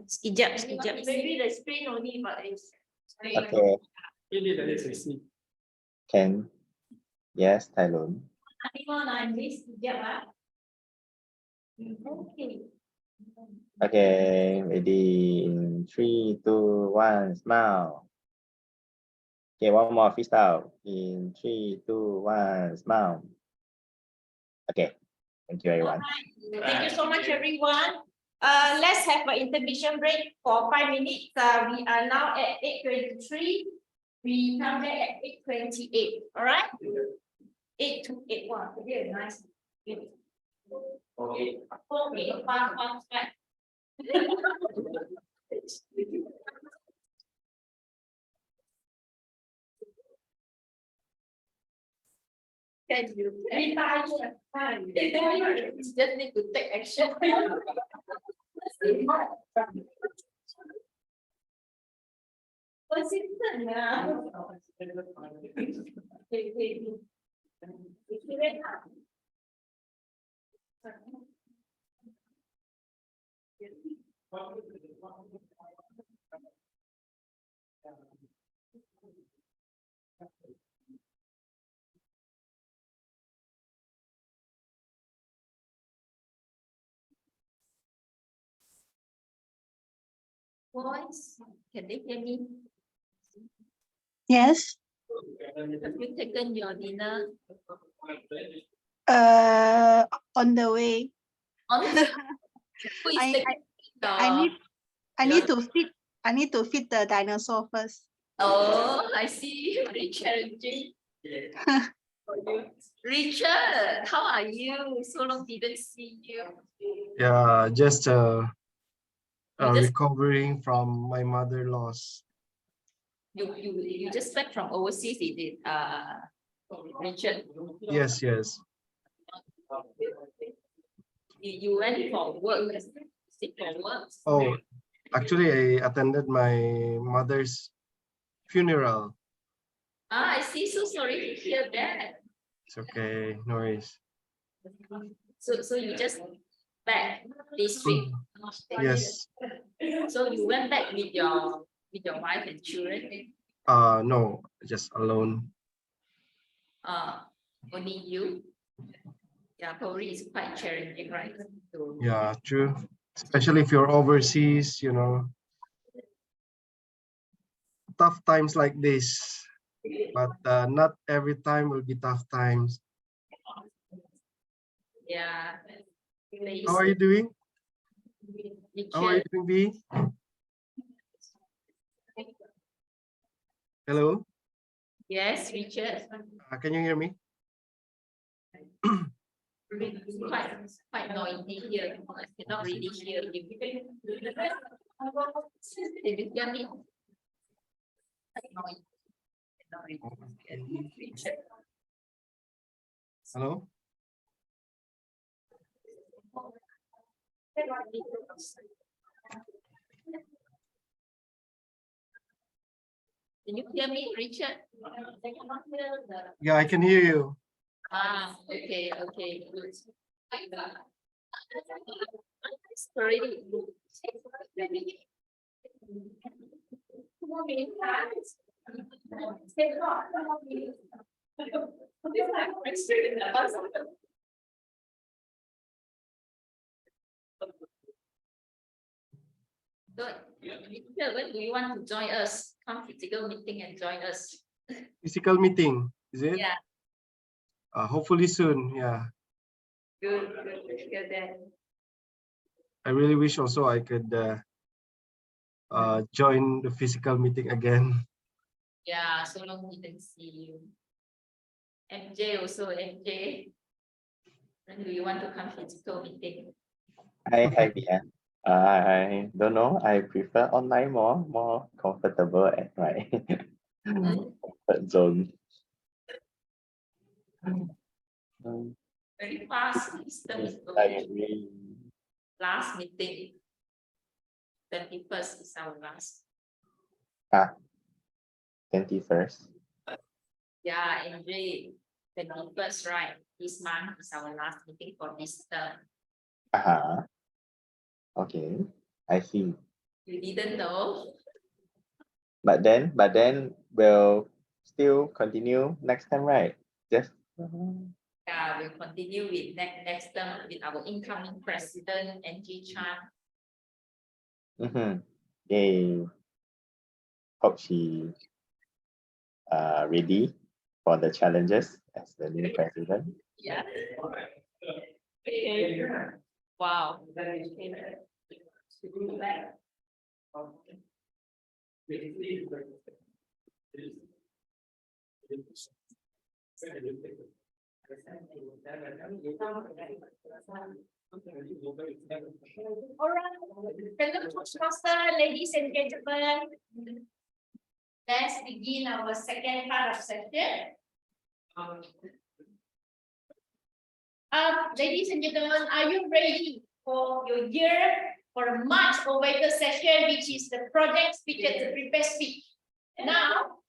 Sekejap. Maybe the screen only, but it's. Okay. Can. Yes, Tylon. Sekejap lah. Okay. Okay, ready in 3, 2, 1, smile. Okay, one more freestyle. In 3, 2, 1, smile. Okay, thank you, everyone. Thank you so much, everyone. Let's have an intermission break for 5 minutes. We are now at 8:23. We come back at 8:28. All right? 8 to 8. Wow, very nice. Okay. Fine. Can you? Just need to take action. Consistent lah. Boys, can they hear me? Yes. Have you taken your dinner? On the way. Who is I- taking I need to feed the dinosaur first. Oh, I see. Very challenging. Richard, how are you? So long didn't see you. Yeah, just You just- recovering from my mother-loss. You just back from overseas, is it? Richard. Yes. You went for work. Sick for work. Oh, actually, I attended my mother's funeral. I see. So sorry to hear that. It's okay, no worries. So you just back this week. Yes. So you went back with your wife and children. No, just alone. Only you. Yeah, probably it's quite challenging, right? Yeah, true. Especially if you're overseas, tough times like this. But not every time will be tough times. Yeah. How are you doing? Richard, How are you doing, B? Hello? yes, Richard. Can you hear me? Quite noisy here. I cannot really hear you. Did you hear me? Hello? Can you hear me, Richard? Yeah, I can hear you. Okay, good. Sorry. So, Victor, when do you want to join us? Come physical meeting and join us. Physical meeting, is it? Yeah, Hopefully soon. Yeah. good, good, good then. I really wish also I could join the physical meeting again. Yeah, so long we didn't see you. MJ also, MJ. When do you want to come physical meeting? Hi, yeah. I don't know. I prefer online more comfortable at my comfort zone. Very fast, it's the It's meeting. like really, Last meeting. 21st is our last. 21st. Yeah, MJ, 21st, right? This month is our last meeting for this term. Okay, I see. You didn't know? But then we'll still continue next time, right? Just Yeah, we'll continue with next term with our incoming president, NG Chan. yay. Hope she ready for the challenges as the new president. Yeah. Wow. All right, fellow Toastmaster, ladies and gentlemen. Let's begin our second part of session. Ladies and gentlemen, are you ready for your for a March Ovator session, which is the project speech and the prepare speech? Now,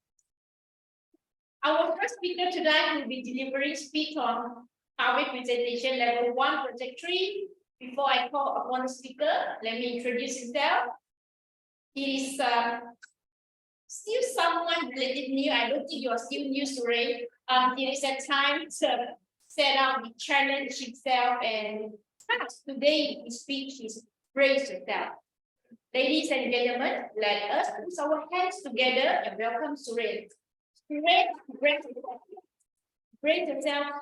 our first speaker tonight will be delivering speech on PowerPoint presentation level 1, project 3. Before I call upon the speaker, let me introduce himself. He is still someone relatively new. I don't think you are still new to it. It is a time to set out the challenge himself, and today his speech is praise yourself. Ladies and gentlemen, let us put our hands together and welcome Suren. Suren, praise yourself,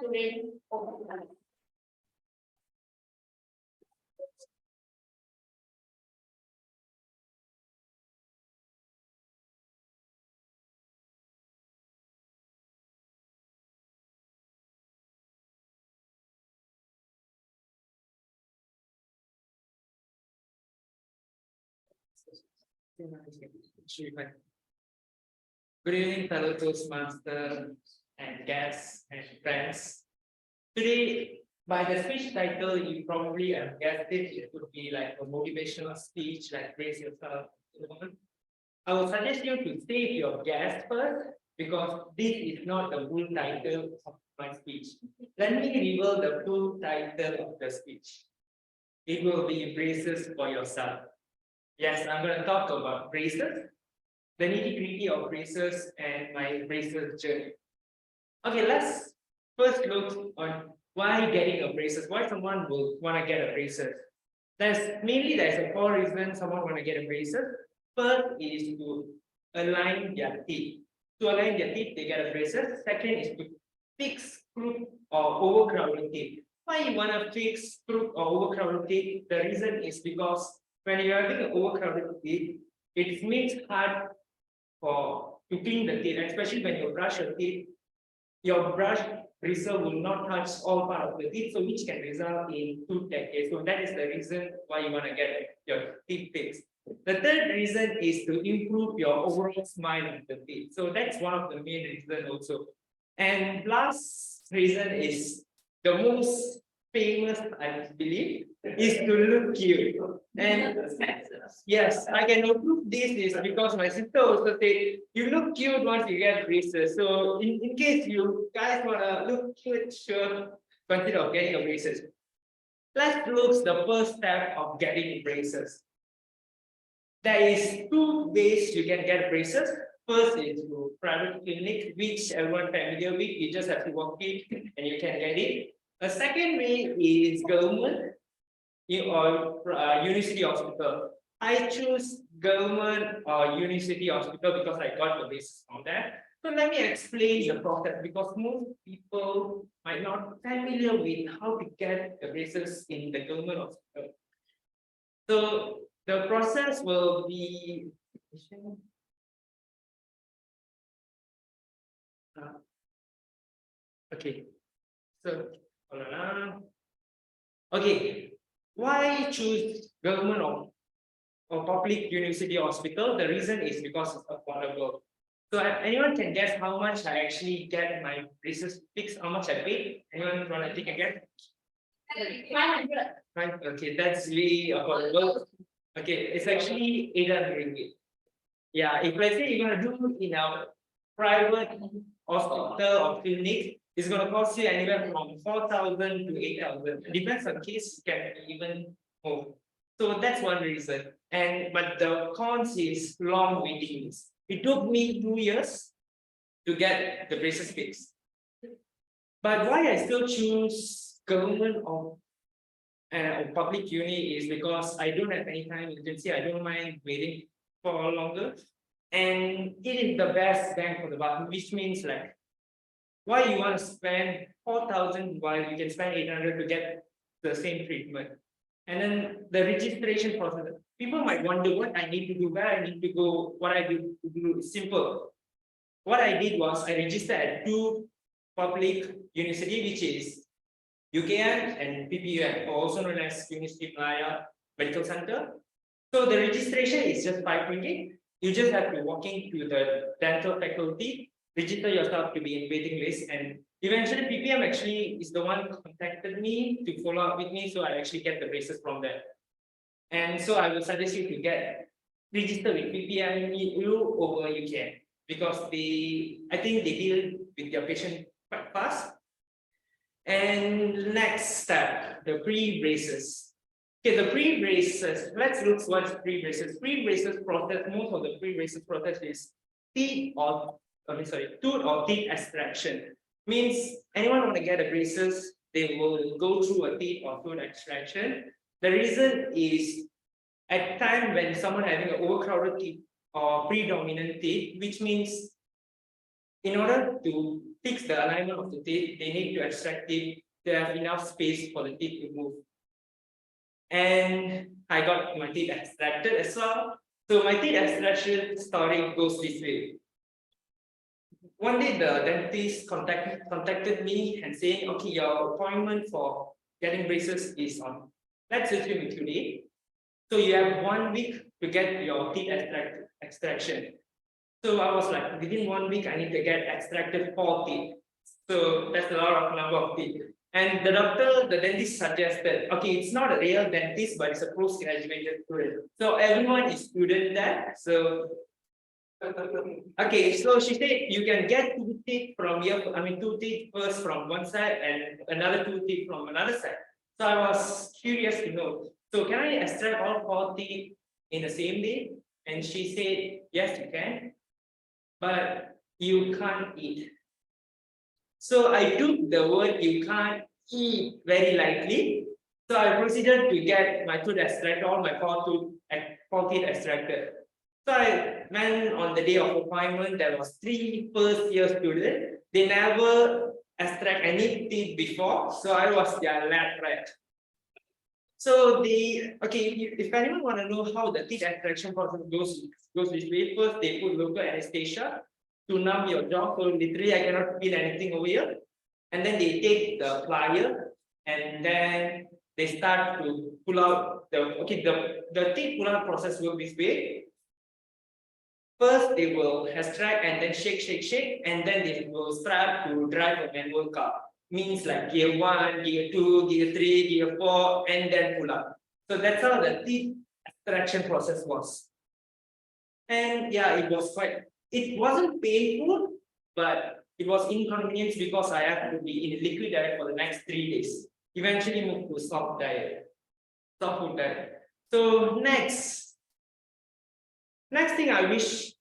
Suren. Good evening, fellow Toastmasters and guests and friends. Today, by the speech title, you probably have guessed it would be like a motivational speech, like raise yourself. I would suggest you to save your guess first, because this is not the full title of my speech. Let me reveal the full title of the speech. It will be braces for yourself. Yes, I'm going to talk about braces, the nitty-gritty of braces and my braces journey. Okay, let's first look on why getting a braces, why someone will want to get a braces. There's a 4 reasons someone want to get a braces. First is to align their teeth. To align their teeth, they get a braces. Second is to fix crooked or overcrowded teeth. Why you want to fix crooked or overcrowded teeth? The reason is because when you're having an overcrowded teeth, it makes it hard to clean the teeth, especially when you brush your teeth. Your brush bristle will not touch all part of the teeth, so which can result in tooth decay. So that is the reason why you want to get your teeth fixed. The third reason is to improve your overall smile of the teeth. So that's one of the main reasons also. And last reason is the most famous, I believe, is to look cute. And yes, I can approve this is because my sister also said you look cute once you get braces. So in case you guys wanna look cute, sure, consider getting a braces. Let's look the first step of getting braces. There is 2 ways you can get braces. First is to private clinic, which everyone familiar with. You just have to walk in and you can get it. The second way is government or university hospital. I choose government or university hospital because I got the basis on that. So let me explain the process because most people might not familiar with how to get the braces in the government hospital. So the process will be okay. So hold on. Okay, why choose government or public university hospital? The reason is because it's affordable. So anyone can guess how much I actually get my braces fixed, how much I pay? Anyone want to take a guess? 500. Right, okay, that's really affordable. Okay, it's actually 800 ringgit. Yeah, if let's say you're gonna do in a private hospital or clinic, it's gonna cost you anywhere from 4,000 to 8,000. Depends on case, can even more. So that's one reason. But the cons is long waiting lists. It took me 2 years to get the braces fixed. But why I still choose government or public uni is because I don't have any time urgency. I don't mind waiting for longer. And it is the best bang for the buck, which means like, why you want to spend 4,000 while you can spend 800 to get the same treatment. And then the registration process, people might wonder what I need to do, where I need to go, what I do is simple. What I did was I registered at 2 public university, which is UKM and PPUM, also known as University Malaya Medical Center. So the registration is just 5 ringgit. You just have to walk into the dental faculty, register yourself to be in waiting list, and eventually PPM actually is the one who contacted me to follow up with me, so I actually get the braces from there. And so I will suggest you to get registered with PPM over UKM because I think they deal with their patient quite fast. And next step, the pre-braces. Okay, the pre-braces, let's look what's pre-braces. Pre-braces process, most of the pre-braces process is tooth or teeth extraction. Means anyone want to get a braces, they will go through a teeth or tooth extraction. The reason is at time when someone having an overcrowded teeth or predominant teeth, which means in order to fix the alignment of the teeth, they need to extract teeth to have enough space for the teeth to move. And I got my teeth extracted as well. So my teeth extraction story goes this way. One day the dentist contacted me and saying, okay, your appointment for getting braces is on, let's assume today. So you have 1 week to get your teeth extraction. So I was like, within 1 week, I need to get extracted 4 teeth. So that's a lot of number of teeth. And the dentist suggested, okay, it's not a real dentist, but it's a postgraduate student. So everyone is student there. So, okay, so she said you can get 2 teeth from here, 2 teeth first from one side and another 2 teeth from another side. So I was curious to know, so can I extract all 4 teeth in the same day? And she said, yes, you can, but you can't eat. So I took the word you can't eat very lightly. So I proceeded to get my tooth extracted, all my 4 teeth extracted. So I went on the day of appointment. There was 3 first-year students. They never extract any teeth before, so I was their lab rat. So if anyone want to know how the teeth extraction process goes this way, first they put local anesthesia to numb your jaw. So literally I cannot feel anything over here. And then they take the plier and then they start to pull out the teeth pull out process works this way. First they will extract and then shake, and then they will start to drive a manual car. Means like gear 1, gear 2, gear 3, gear 4, and then pull up. So that's how the teeth extraction process was. And yeah, it wasn't painful, but it was inconvenience because I have to be in liquid diet for the next 3 days. Eventually moved to soft food diet. So next thing I wish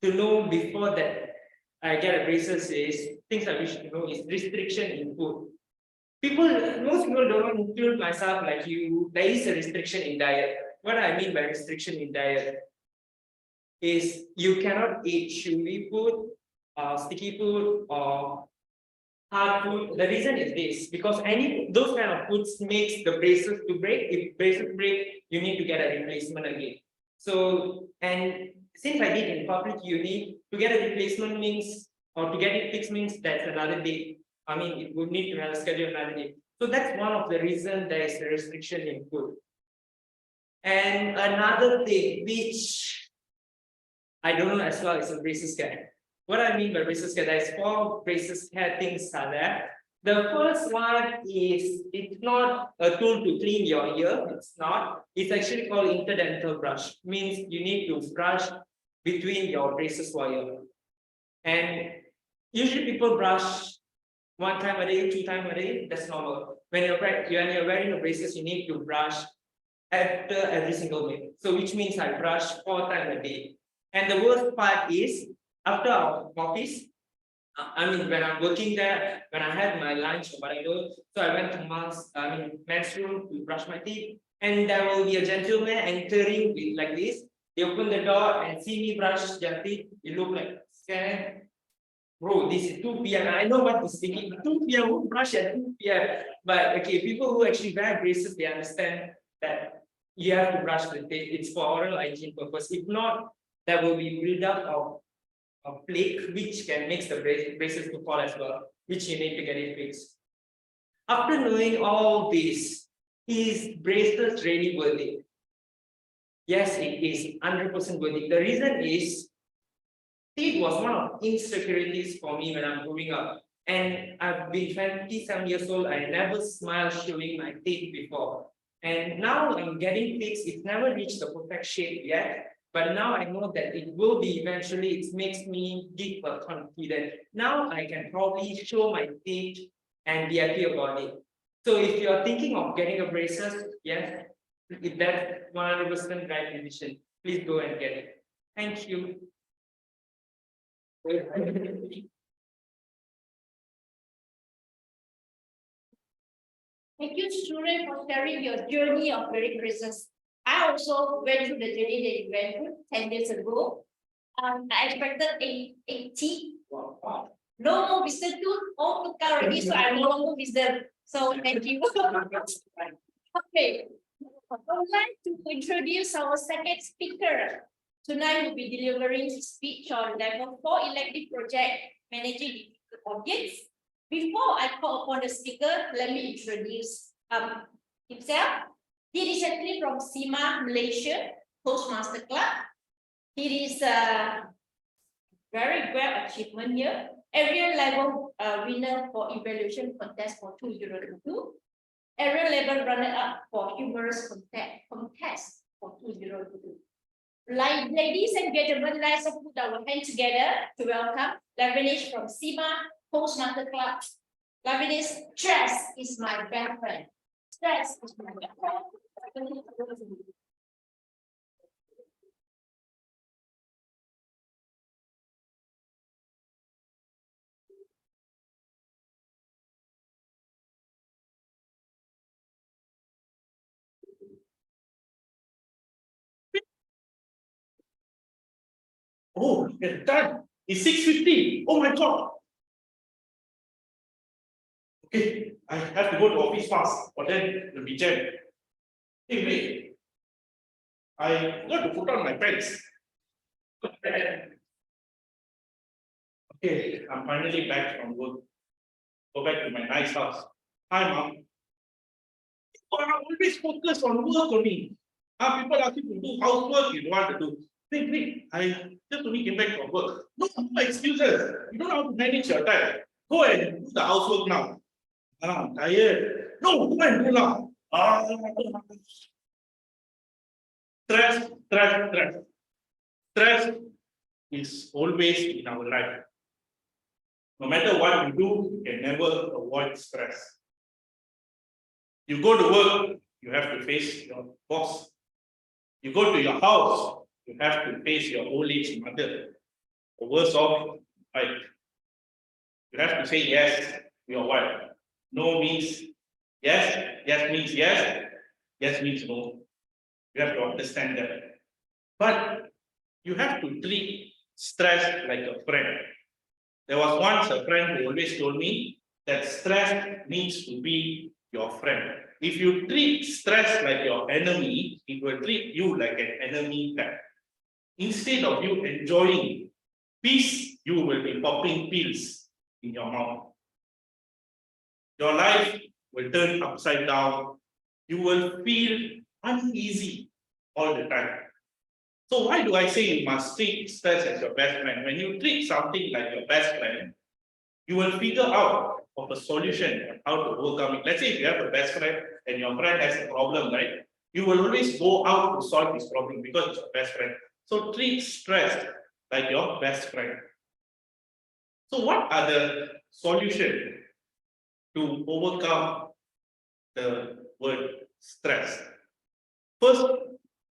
to know before that I get a braces is things I wish to know is restriction in food. Most people don't include myself like you. There is a restriction in diet. What I mean by restriction in diet is you cannot eat sugary food, sticky food, or hard food. The reason is this, because any those kind of foods makes the braces to break. If braces break, you need to get a replacement again. So, and since I did in public uni, to get a replacement means, or to get it fixed means that's another day. I mean, it would need to have a schedule another day. So that's one of the reasons there is a restriction in food. And another thing which I don't know as well is a braces care. What I mean by braces care, there's 4 braces care things are there. The first one is, it's not a tool to clean your ear, it's not. It's actually called interdental brush. Means you need to brush between your braces wire. And usually people brush 1 time a day, 2 times a day, that's normal. When you're wearing the braces, you need to brush after every single meal. So which means I brush 4 times a day. And the worst part is, after our office, I mean, when I'm working there, when I had my lunch or whatever, so I went to men's room to brush my teeth, and there will be a gentleman entering with like this. They open the door and see me brush their teeth. It look like scared. Bro, this is 2 p.m. I know what is thinking. 2 p.m. Who brush at 2 p.m. But okay, people who actually wear braces, they understand that you have to brush the teeth. It's for oral hygiene purpose. If not, there will be buildup of plaque, which can make the braces to fall as well, which you need to get it fixed. After knowing all this, is braces really worth it? Yes, it is 100% worth it. The reason is, teeth was one of insecurities for me when I'm growing up. And I've been 27 years old, I never smiled showing my teeth before. And now I'm getting fixed, it's never reached the perfect shape yet. But now I know that it will be eventually, it makes me deeper confident. Now I can probably show my teeth and be happy about it. So if you're thinking of getting a braces, yes, if that's 100% right decision, please go and get it. Thank you. Thank you, student, for sharing your journey of wearing braces. I also went through the journey that you went through 10 years ago. I expected 80. No more Mr. Tooth, all took out already, so I'm no longer Mr. So thank you. Okay. I would like to introduce our second speaker. Tonight we'll be delivering his speech on level 4 elective project, managing the audience. Before I call upon the speaker, let me introduce himself. He is actually from SIMA, Malaysia, Toastmaster Club. He is a very great achievement here. Area level winner for evaluation contest for 2022. Area level runner-up for humorous contest for 2022. Ladies and gentlemen, let's put our hands together to welcome Lavinish from SIMA Toastmaster Club. Lavinish, stress is my best friend. Stress is my best friend. Oh, it's done. It's 6:50. Oh my God. Okay, I have to go to office fast, or then it'll be jammed. Hey, wait. I got to put on my pants. Okay, I'm finally back from work. Go back to my nice house. Hi, Mom. People are always focused on work only. People ask you to do housework, you don't want to do. Wait, I just only came back from work. No excuses. You don't know how to manage your time. Go and do the housework now. I'm tired. No, go and do now. Stress. Stress is always in our life. No matter what you do, you can never avoid stress. You go to work, you have to face your boss. You go to your house, you have to face your old age mother. or worse off, right? You have to say yes to your wife. No means yes, yes means yes, yes means no. You have to understand that. But you have to treat stress like a friend. There was once a friend who always told me that stress needs to be your friend. If you treat stress like your enemy, it will treat you like an enemy back. Instead of you enjoying peace, you will be popping pills in your mouth. Your life will turn upside down. You will feel uneasy all the time. So why do I say you must treat stress as your best friend? When you treat something like your best friend, you will figure out of a solution on how to overcome it. Let's say if you have a best friend and your friend has a problem, right? You will always go out to solve this problem because it's your best friend. So treat stress like your best friend. So what are the solutions to overcome the word stress? First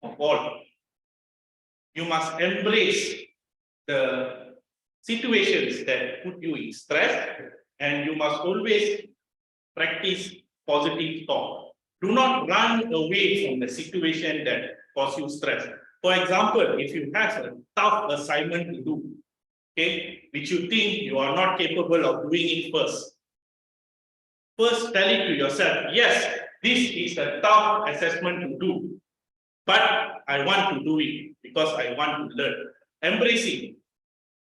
of all, you must embrace the situations that put you in stress, and you must always practice positive thought. Do not run away from the situation that causes you stress. For example, if you have a tough assignment to do, okay, which you think you are not capable of doing it first tell it to yourself, yes, this is a tough assessment to do, but I want to do it because I want to learn. Embrace it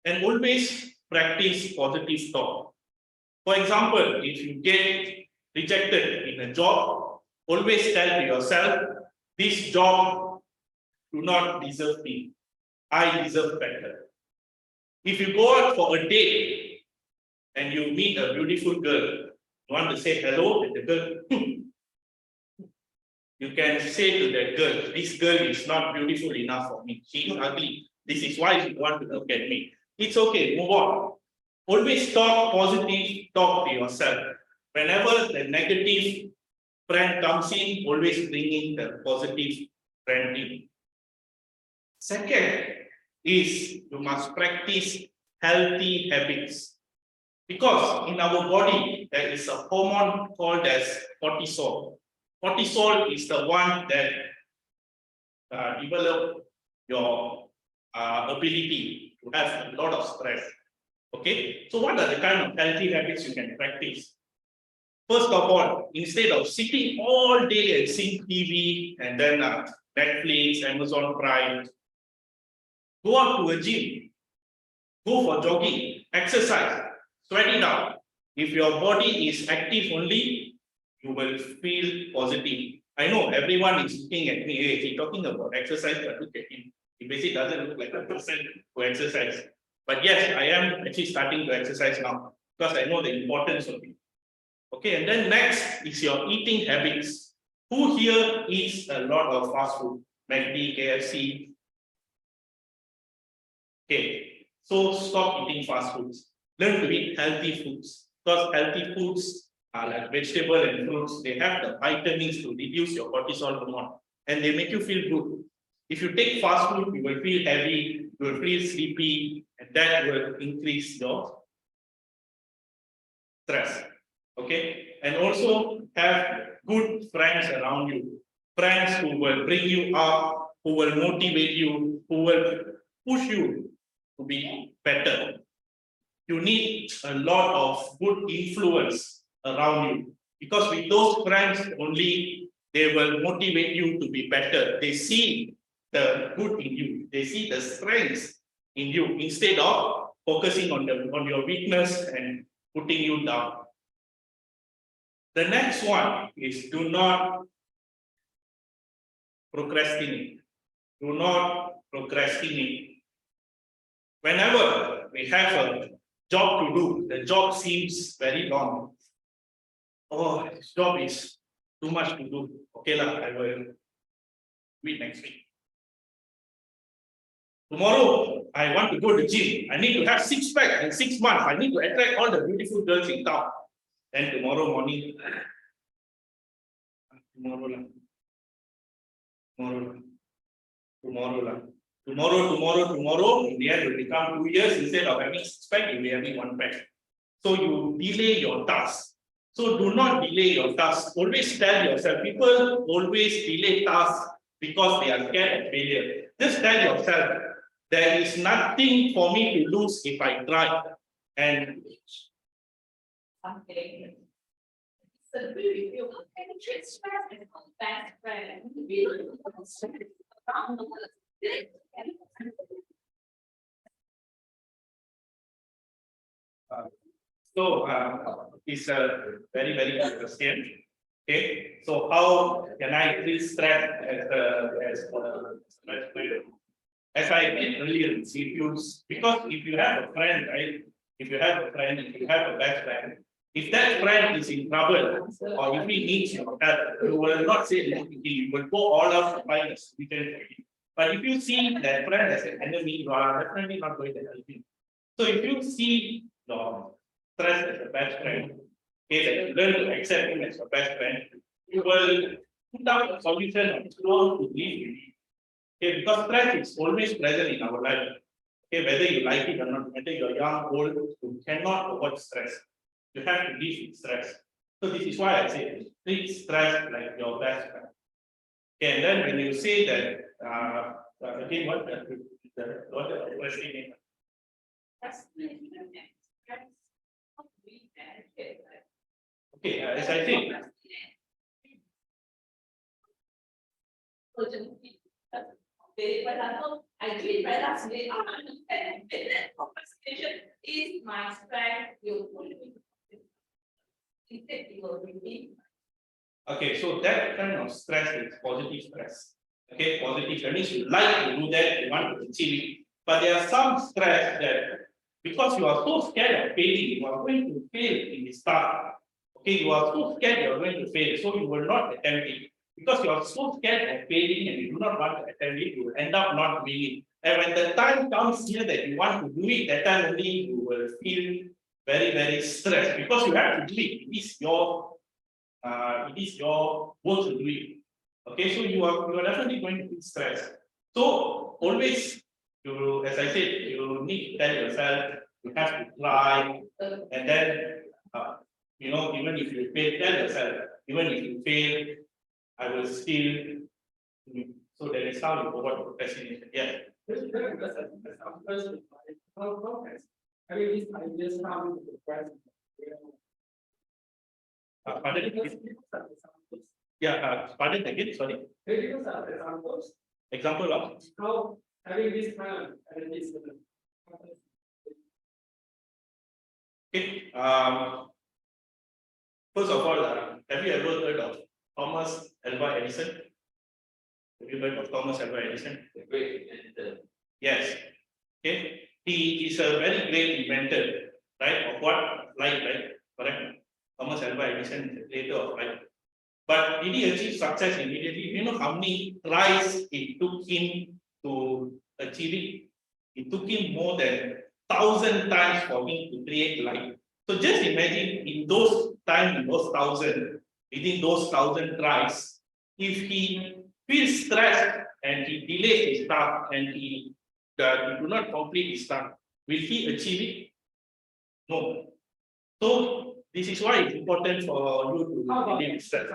and always practice positive thought. For example, if you get rejected in a job, always tell to yourself, this job do not deserve me. I deserve better. If you go out for a date and you meet a beautiful girl, you want to say hello to the girl, you can say to that girl, this girl is not beautiful enough for me. She is ugly. This is why she wants to look at me. It's okay, move on. Always talk positive, talk to yourself. Whenever the negative friend comes in, always bring in the positive friend in. Second is you must practice healthy habits. Because in our body, there is a hormone called as cortisol. Cortisol is the one that develop your ability to have a lot of stress. Okay, so what are the kind of healthy habits you can practice? First of all, instead of sitting all day and seeing TV and then Netflix, Amazon Prime, go out to a gym, go for jogging, exercise, sweat it out. If your body is active only, you will feel positive. I know everyone is looking at me, hey, he's talking about exercise, but look at him. He basically doesn't look like a person who exercise. But yes, I am actually starting to exercise now because I know the importance of it. Okay, and then next is your eating habits. Who here eats a lot of fast food? McD, KFC. Okay, so stop eating fast foods. Learn to eat healthy foods. Because healthy foods are like vegetable and fruits. They have the vitamins to reduce your cortisol hormone and they make you feel good. If you take fast food, you will feel heavy, you will feel sleepy, and that will increase your stress. Okay, and also have good friends around you, friends who will bring you up, who will motivate you, who will push you to be better. You need a lot of good influence around you because with those friends only they will motivate you to be better. They see the good in you, they see the strengths in you instead of focusing on your weakness and putting you down. The next one is do not procrastinate. Do not procrastinate. Whenever we have a job to do, the job seems very long. Oh, this job is too much to do. Okay, I will do it next week. Tomorrow, I want to go to the gym. I need to have 6-pack in 6 months. I need to attract all the beautiful girls in town. Then tomorrow morning, tomorrow. tomorrow, in the end will become 2 years. Instead of having 6 pack, you'll be having 1 pack. So you delay your task. So do not delay your task. Always tell yourself, people always delay tasks because they are scared of failure. Just tell yourself, there is nothing for me to lose if I try. And Okay. So agree with you. Can you treat stress as a best friend? Really? Around the world. So it's a very, very good question. Okay, so how can I treat stress as I did earlier, if you because if you have a friend, right? If you have a friend, if you have a best friend, if that friend is in trouble or if he needs your help, you will not say anything, you will go all out to find a solution. But if you see that friend as an enemy, you are definitely not going to help him. So if you see your stress as a best friend, okay, that you learn to accept him as your best friend, you will put out a solution on how to live with it. Okay, because stress is always present in our life. Okay, whether you like it or not, whether you're young, old, you cannot avoid stress. You have to live with stress. So this is why I say treat stress like your best friend. Okay, and then when you say that, again, what the question? Okay, as I think. Okay, for example, I treat very last minute, conversation is my strength, you put me. Instead, you will repeat. Okay, so that kind of stress is positive stress. Okay, positive, that means you like to do that, you want to achieve it. But there are some stress that because you are so scared of failing, you are going to fail in the start. Okay, you are so scared you are going to fail, so you will not attempt it. Because you are so scared of failing and you do not want to attempt it, you will end up not doing it. And when the time comes here that you want to do it, that time only you will feel very, very stressed because you have to do it. It is your work to do it. Okay, so you are definitely going to feel stressed. So always you, as I said, you need to tell yourself you have to try, and then even if you fail, tell yourself, even if you fail, I will still. So that is how you avoid procrastination. Yeah. Pardon? Yeah, pardon again, sorry. Example of? How having this kind of Okay. First of all, have you ever heard of Thomas Alva Edison? Have you heard of Thomas Alva Edison? Yes. Okay. He is a very great inventor, right? Of what? Light, right? Correct. Thomas Alva Edison is the creator of light. But did he achieve success immediately? You know how many tries it took him to achieve it? It took him more than 1,000 times for him to create light. So just imagine in those times, in those 1,000, within those 1,000 tries, if he feels stressed and he delays his task and he do not complete his task, will he achieve it? No. So this is why it's important for you to relieve stress.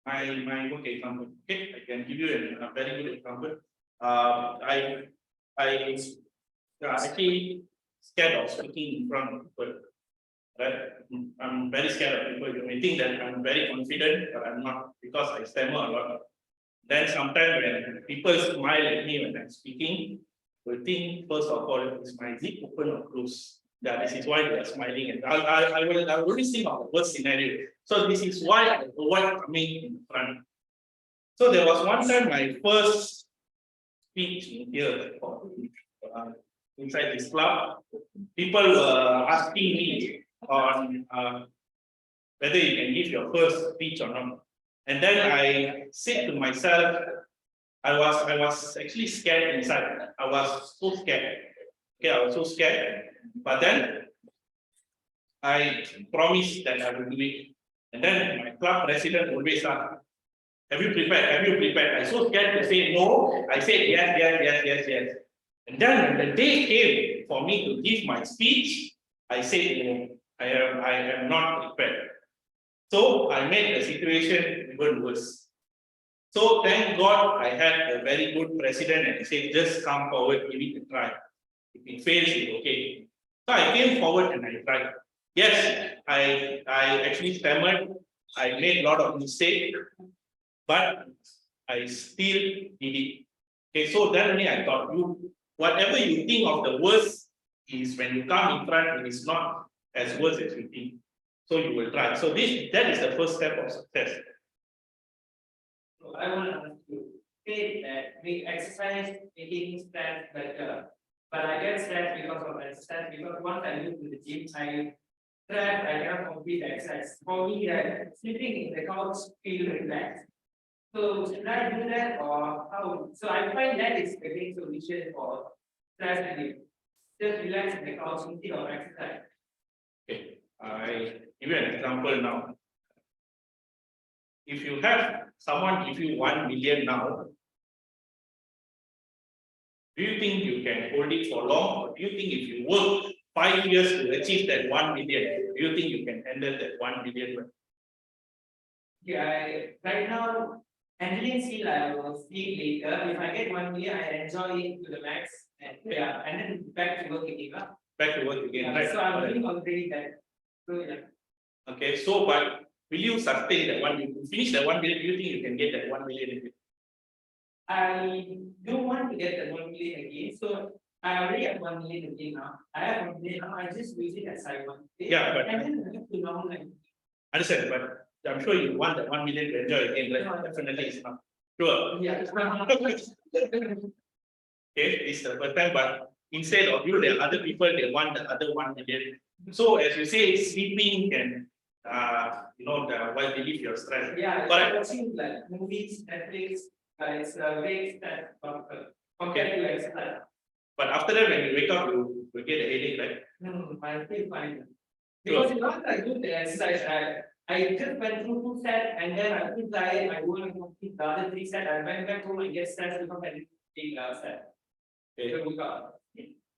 My work example. Okay, I can give you a very good example. I actually scared of speaking in front of people. Right? I'm very scared of people. You may think that I'm very confident, but I'm not because I stammer a lot. Then sometimes when people smile at me when I'm speaking, will think first of all, is my zip open or closed? Yeah, this is why they are smiling, and I will only think of the worst scenario. So this is why I avoid coming in front. So there was one time my first speech here inside this club. People were asking me on whether you can give your first speech or not. And then I said to myself, I was actually scared inside. I was so scared. Okay, I was so scared. But then I promised that I will do it. And then my club president always asked, Have you prepared? Have you prepared? I so scared to say no. I said yes. And then when the day came for me to give my speech, I said no, I am not prepared. So I made the situation even worse. So thank God I had a very good president and he said, just come forward, give it a try. If it fails, it's okay. So I came forward and I tried. Yes, I actually stammered. I made a lot of mistakes, but I still did it. Okay, so then only I thought, whatever you think of the worst is when you come in front, it is not as worse as you think. So you will try. So that is the first step of success. So I want to ask you, say that we exercise making stress better, but I get stressed because of exercise, because once I go to the gym, I cannot complete the exercise. For me, sleeping in the couch feel relaxed. So should I do that or how? So I find that is a great solution for stress relief. Just relax in the couch instead of exercise. Okay, I give you an example now. If you have someone give you 1 million now, do you think you can hold it for long? Or do you think if you work 5 years to achieve that 1 million, do you think you can handle that 1 million? Yeah, right now, handling still I will see later. If I get 1 million, I enjoy it to the max. And and then back to work again. Back to work again, right? So I'm doing already that. So yeah. Okay, so but will you sustain that 1 million? Finish that 1 million, do you think you can get that 1 million again? I don't want to get the 1 million again, so I already have 1 million again now. I have 1 million now, I just use it as I want. Yeah, but and then I have to long like. understand, but I'm sure you want that 1 million to enjoy again, right? Yeah. Definitely it's not. Sure. Yeah. Okay, it's the first time, but instead of you, there are other people, they want the other 1 million. So as you say, sleeping can while relieve your stress. Yeah, Correct. watching like movies, Netflix, it's a great stress compared to exercise. But after that, when you wake up, you will get a headache, right? No, I feel fine. Because once I do the exercise, I just went through 2 sets and then I feel tired, I go and complete the other 3 sets, I went back home and get stressed because I didn't take the set.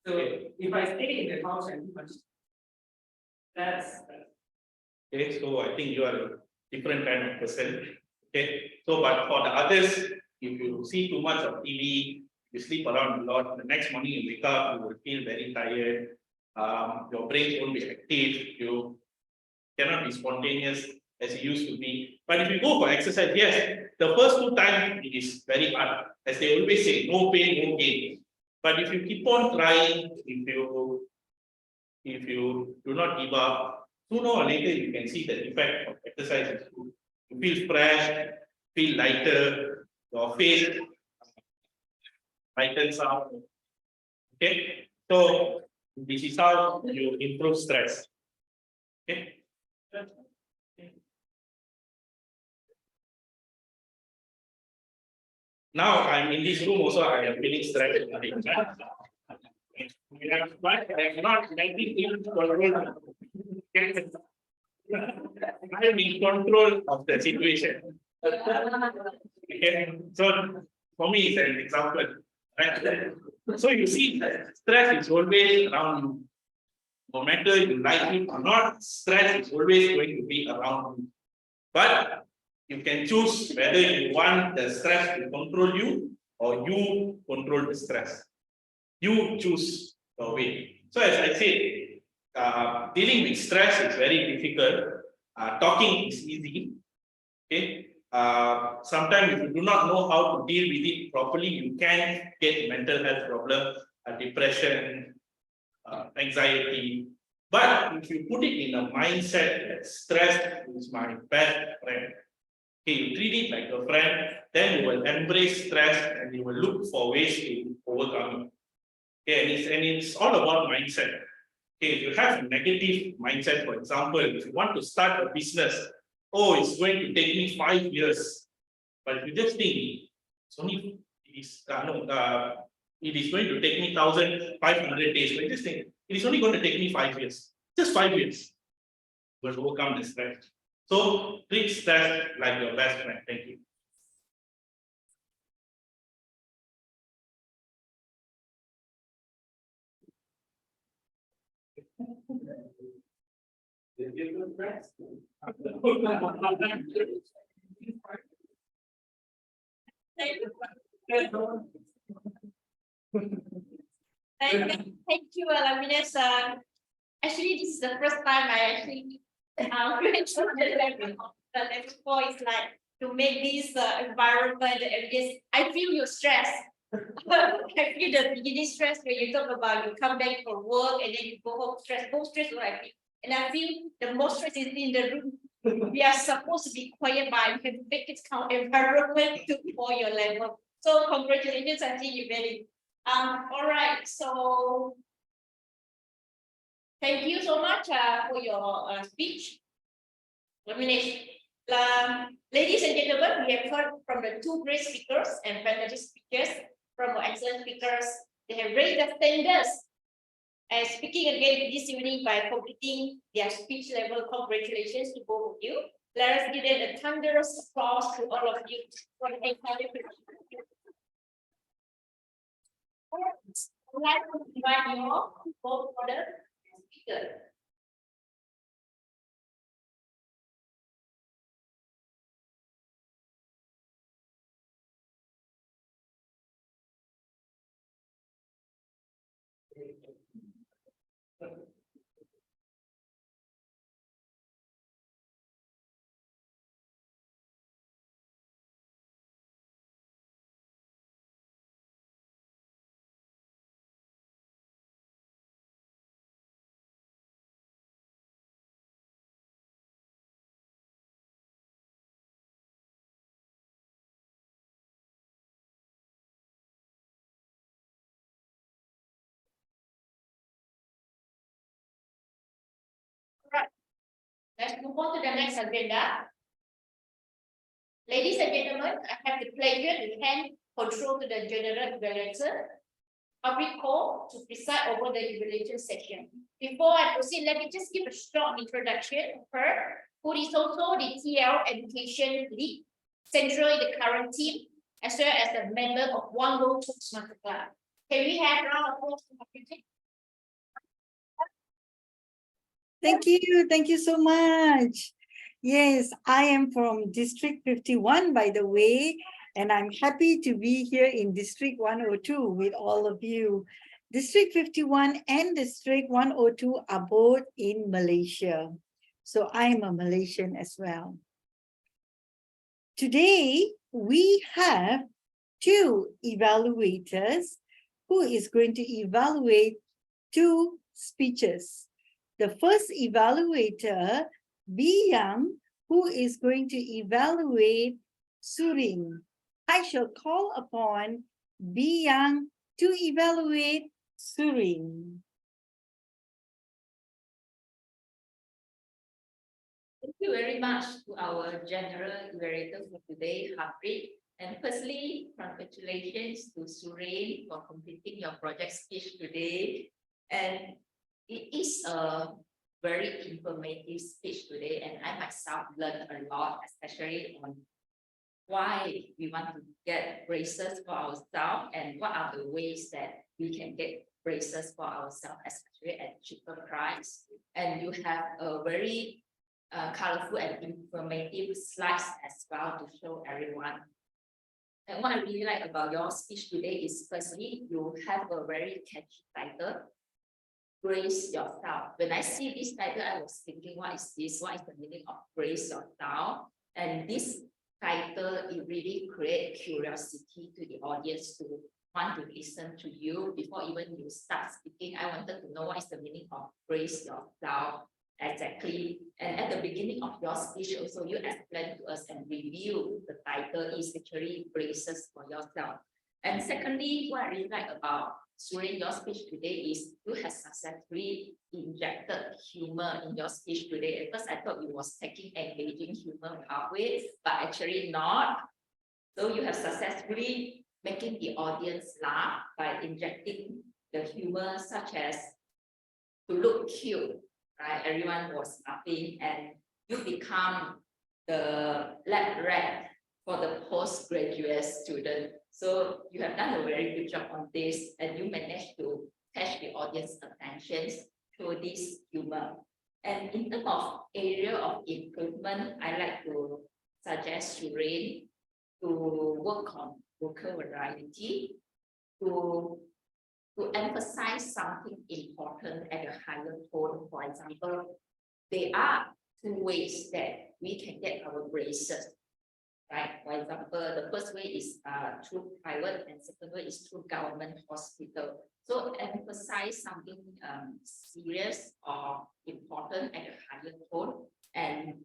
So if I stay in the house and do much, that's Okay, so I think you are a different kind of person. Okay, so but for the others, if you see too much of TV, you sleep around a lot, the next morning you wake up, you will feel very tired. Your brain won't be active, you cannot be spontaneous as it used to be. But if you go for exercise, yes, the first 2 times it is very hard. As they always say, no pain, no gain. But if you keep on trying, if you do not give up, sooner or later you can see the effect of exercise. You feel fresh, feel lighter, your face lightens up. Okay, so this is how you improve stress. Okay. Now I'm in this room also, I am feeling stressed. But I am not letting him control. I am in control of the situation. Okay, so for me, it's an example. Right? So you see, stress is always around you. No matter you like it or not, stress is always going to be around you. But you can choose whether you want the stress to control you or you control the stress. You choose the way. So as I said, dealing with stress is very difficult. Talking is easy. Okay. Sometimes if you do not know how to deal with it properly, you can get mental health problems, depression, anxiety. But if you put it in a mindset that stress is my best friend, okay, you treat it like a friend, then you will embrace stress and you will look for ways to overcome it. Okay, and it's all about mindset. Okay, if you have a negative mindset, for example, if you want to start a business, oh, it's going to take me 5 years. But if you just think it's only it is going to take me 1,500 days. But you just think it is only going to take me 5 years. Just 5 years. But overcome the stress. So treat stress like your best friend. Thank you. Thank you, Lamines. Actually, this is the first time I actually went through the level of the level 4 is like to make this environment and this. I feel your stress. I feel the beginning stress when you talk about you come back from work and then you go home stress, both stress what I feel. And I feel the most stress is in the room. We are supposed to be quiet, but you can make it count environment for your level. So congratulations, I think you very. All right, so thank you so much for your speech. Ladies and gentlemen, we have heard from the two great speakers and fantastic speakers, from our excellent speakers. They have raised their standards and speaking again this evening by completing their speech level. Congratulations to both of you. Let us give them a thunderous applause to all of you for the entire presentation. I'd like to invite you all to vote for the speaker. Right. Let's move on to the next agenda. Ladies and gentlemen, I have the pleasure to hand control to the General Evaluator, Public Call, to preside over the evaluation session. Before I proceed, let me just give a short introduction of her, who is also the TL Education Lead, central the current team, as well as a member of One World Toastmasters Club. Can we have a round of applause for her? Thank you so much. Yes, I am from District 51, by the way, and I'm happy to be here in District 102 with all of you. District 51 and District 102 are both in Malaysia. So I'm a Malaysian as well. Today, we have two evaluators who is going to evaluate two speeches. The first evaluator, B Young, who is going to evaluate Surin. I shall call upon B Young to evaluate Surin. Thank you very much to our general evaluator for today, Harpreet. And firstly, congratulations to Surin for completing your project speech today. And it is a very informative speech today, and I myself learned a lot, especially on why we want to get braces for ourselves and what are the ways that we can get braces for ourselves, especially at cheaper price. And you have a very colorful and informative slides as well to show everyone. And what I really like about your speech today is, firstly, you have a very catchy title, Brace Yourself. When I see this title, I was thinking, what is this? What is the meaning of brace yourself? And this title, it really creates curiosity to the audience to want to listen to you. Before even you start speaking, I wanted to know what is the meaning of brace yourself exactly. And at the beginning of your speech, also you explained to us and review the title is actually braces for yourself. And secondly, what I really like about Surin, your speech today is you have successfully injected humor in your speech today. At first, I thought you was taking engaging humor halfway, but actually not. So you have successfully making the audience laugh by injecting the humor, such as to look cute, right? Everyone was laughing, and you become the lab rat for the postgraduate student. So you have done a very good job on this, and you managed to catch the audience attention. through this humor. And in terms of area of improvement, I like to suggest Shireen to work on vocal variety, to emphasize something important at a higher tone. For example, there are two ways that we can get our braces, right? For example, the first way is through private, and second way is through government hospital. So emphasize something serious or important at a higher tone, and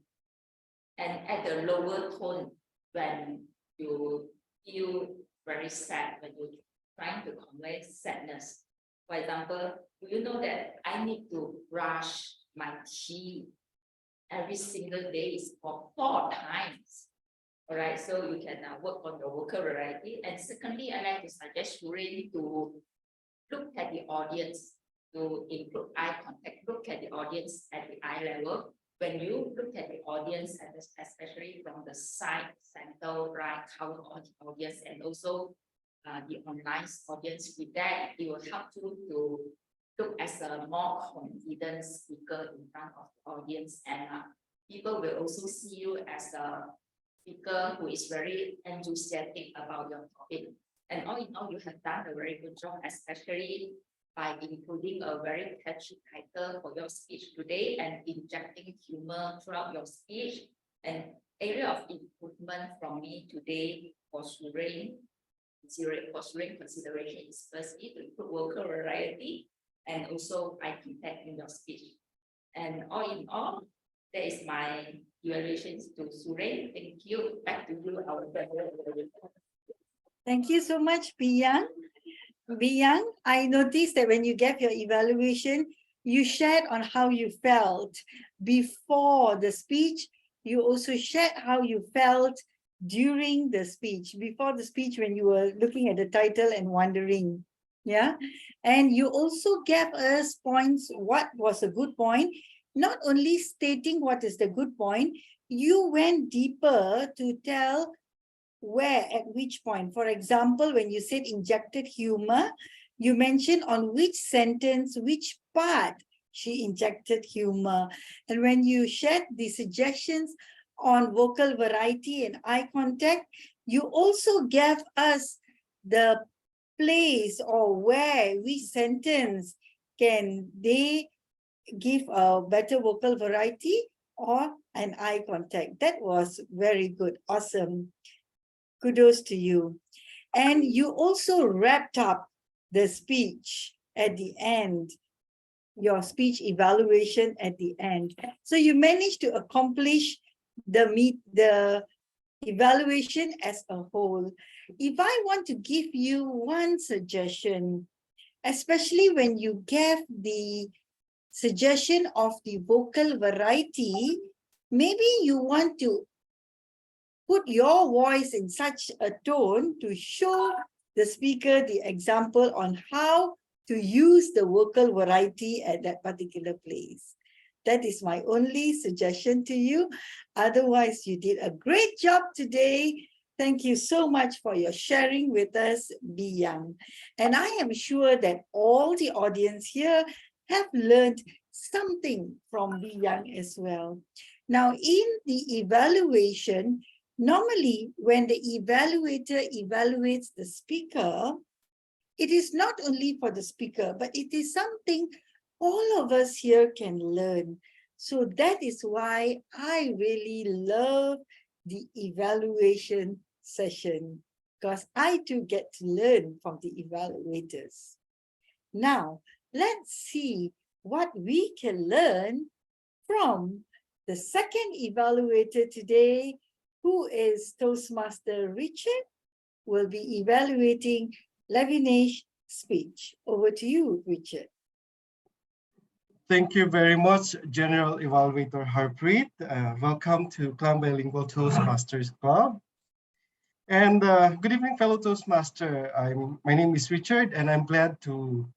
at the lower tone when you feel very sad, when you're trying to convey sadness. For example, do you know that I need to brush my teeth every single day is for 4 times? All right, so you can work on your vocal variety. And secondly, I like to suggest Shireen to look at the audience, to improve eye contact, look at the audience at the eye level. When you look at the audience, and especially from the side, center, right, cover audience, and also the online audience, with that, it will help you to look as a more confident speaker in front of the audience, and people will also see you as a speaker who is very enthusiastic about your topic. And all in all, you have done a very good job, especially by including a very catchy title for your speech today and injecting humor throughout your speech. And area of improvement from me today for Shireen consideration is firstly to improve vocal variety and also eye contact in your speech. And all in all, that is my evaluations to Shireen. Thank you. Back to you, our brother. Thank you so much, Biyang. Biyang, I noticed that when you gave your evaluation, you shared on how you felt before the speech. You also shared how you felt during the speech, before the speech when you were looking at the title and wondering. Yeah. And you also gave us points, what was a good point, not only stating what is the good point, you went deeper to tell where, at which point. For example, when you said injected humor, you mentioned on which sentence, which part she injected humor. And when you shared the suggestions on vocal variety and eye contact, you also gave us the place or where, which sentence can they give a better vocal variety or an eye contact. That was very good. Awesome. Kudos to you. And you also wrapped up the speech at the end, your speech evaluation at the end. So you managed to accomplish the evaluation as a whole. If I want to give you one suggestion, especially when you gave the suggestion of the vocal variety, maybe you want to put your voice in such a tone to show the speaker the example on how to use the vocal variety at that particular place. That is my only suggestion to you. Otherwise, you did a great job today. Thank you so much for your sharing with us, Biyang. And I am sure that all the audience here have learned something from Biyang as well. Now, in the evaluation, normally when the evaluator evaluates the speaker, it is not only for the speaker, but it is something all of us here can learn. So that is why I really love the evaluation session, because I too get to learn from the evaluators. Now, let's see what we can learn from the second evaluator today, who is Toastmaster Richard, will be evaluating Levine's speech. Over to you, Richard. Thank you very much, General Evaluator Harpreet. Welcome to Klang Bilingual Toastmasters Club. And good evening, fellow Toastmaster. My name is Richard, and I'm glad to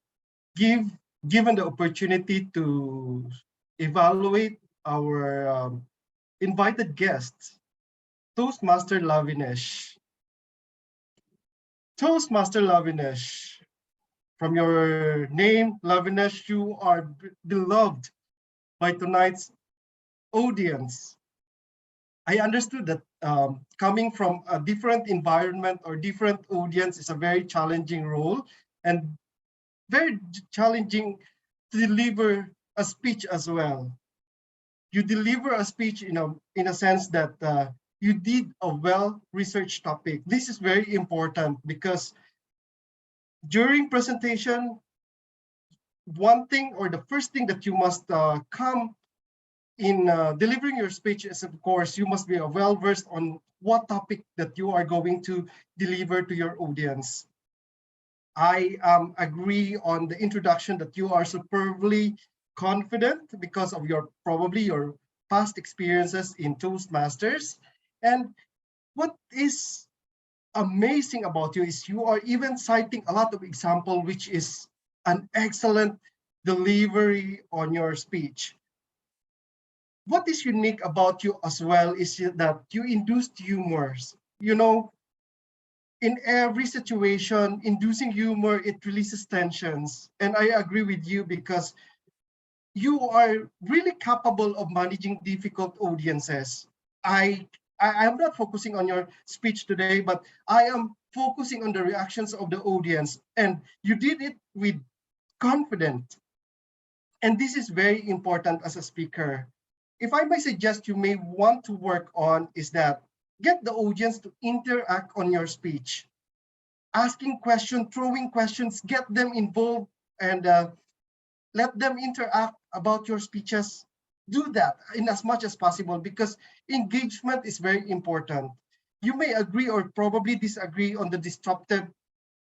given the opportunity to evaluate our invited guest, Toastmaster Lavinesh. Toastmaster Lavinesh, from your name, Lavinesh, you are beloved by tonight's audience. I understood that coming from a different environment or different audience is a very challenging role and very challenging to deliver a speech as well. You deliver a speech in a sense that you did a well-researched topic. This is very important because during presentation, one thing or the first thing that you must come in delivering your speech is, of course, you must be well-versed on what topic that you are going to deliver to your audience. I agree on the introduction that you are superbly confident because of probably your past experiences in Toastmasters. And what is amazing about you is you are even citing a lot of example, which is an excellent delivery on your speech. What is unique about you as well is that you induced humors. You know, in every situation, inducing humor, it releases tensions. And I agree with you because you are really capable of managing difficult audiences. I'm not focusing on your speech today, but I am focusing on the reactions of the audience. And you did it with confidence. And this is very important as a speaker. If I may suggest you may want to work on is that get the audience to interact on your speech. Asking questions, throwing questions, get them involved and let them interact about your speeches. Do that in as much as possible because engagement is very important. You may agree or probably disagree on the disruptive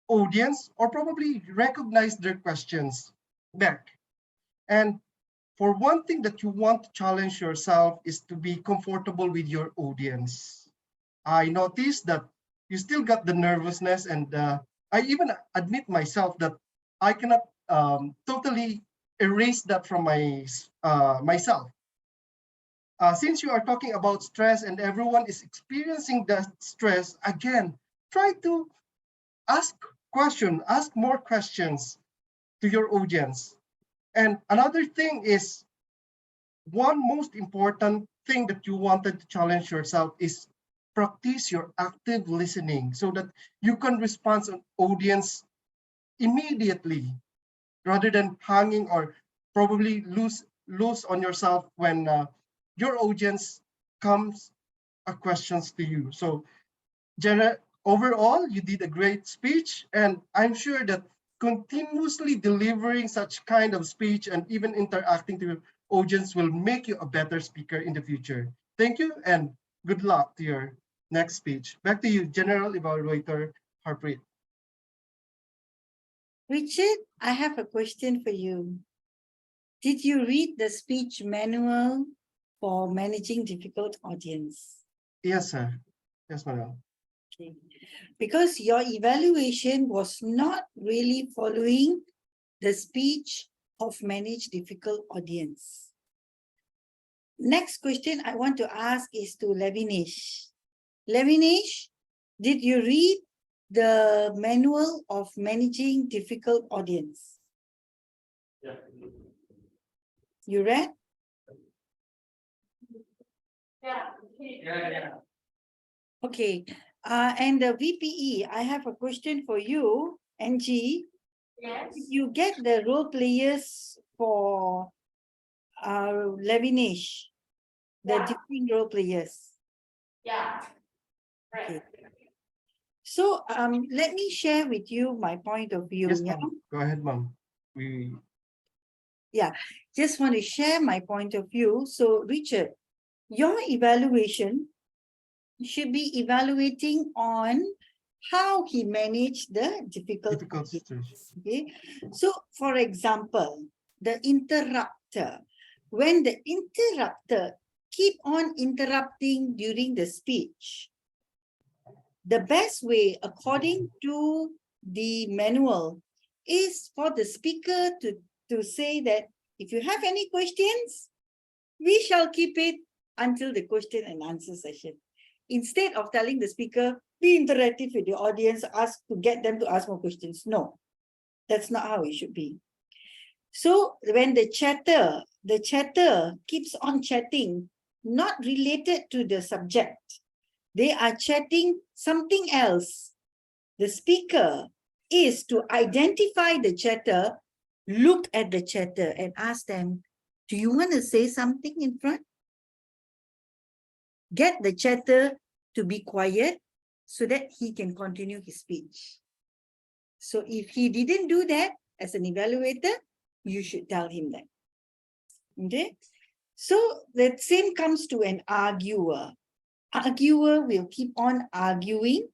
audience or probably recognize their questions back. And for one thing that you want to challenge yourself is to be comfortable with your audience. I noticed that you still got the nervousness and I even admit myself that I cannot totally erase that from myself. Since you are talking about stress and everyone is experiencing that stress, again, try to ask more questions to your audience. And another thing is, one most important thing that you wanted to challenge yourself is practice your active listening so that you can respond to an audience immediately rather than hanging or probably lose on yourself when your audience comes questions to you. So overall, you did a great speech, and I'm sure that continuously delivering such kind of speech and even interacting to your audience will make you a better speaker in the future. Thank you and good luck to your next speech. Back to you, General Evaluator Harpreet. Richard, I have a question for you. Did you read the speech manual for managing difficult audience? Yes, sir. Yes, madam. Okay. Because your evaluation was not really following the speech of manage difficult audience. Next question I want to ask is to Lavinesh. Lavinesh, did you read the manual of managing difficult audience? Yeah. You read? Yeah. Okay. And the VPE, I have a question for you, Angie. Yes. You get the role players for Lavinesh, the Yeah. different role players. Yeah. Okay. So let me share with you my point of view. Yes, Yeah? ma'am. Go ahead, ma'am. Just want to share my point of view. So Richard, your evaluation should be evaluating on how he managed the difficult situation. Okay. So for example, the interrupter, when the interrupter keep on interrupting during the speech, the best way according to the manual is for the speaker to say that if you have any questions, we shall keep it until the question and answer session. Instead of telling the speaker, be interactive with the audience, ask to get them to ask more questions. No. That's not how it should be. So when the chatter keeps on chatting, not related to the subject, they are chatting something else. The speaker is to identify the chatter, look at the chatter and ask them, do you want to say something in front? Get the chatter to be quiet so that he can continue his speech. So if he didn't do that as an evaluator, you should tell him that. Okay? So the same comes to an arguer. Arguer will keep on arguing.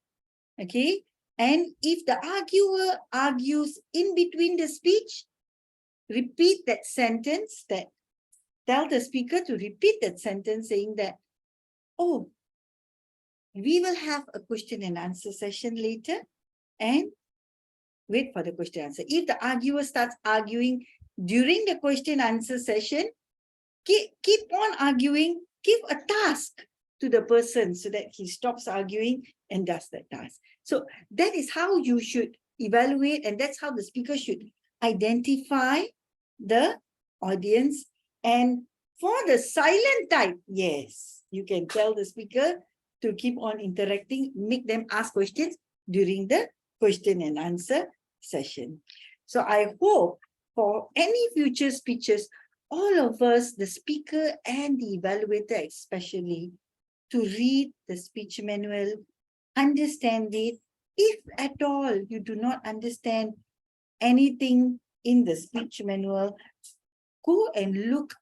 Okay? And if the arguer argues in between the speech, repeat that sentence, tell the speaker to repeat that sentence saying that, oh, we will have a question and answer session later, and wait for the question answer. If the arguer starts arguing during the question answer session, keep on arguing, give a task to the person so that he stops arguing and does that task. So that is how you should evaluate, and that's how the speaker should identify the audience. And for the silent type, yes, you can tell the speaker to keep on interacting, make them ask questions during the question and answer session. So I hope for any future speeches, all of us, the speaker and the evaluator especially, to read the speech manual, understand it. If at all you do not understand anything in the speech manual, go and look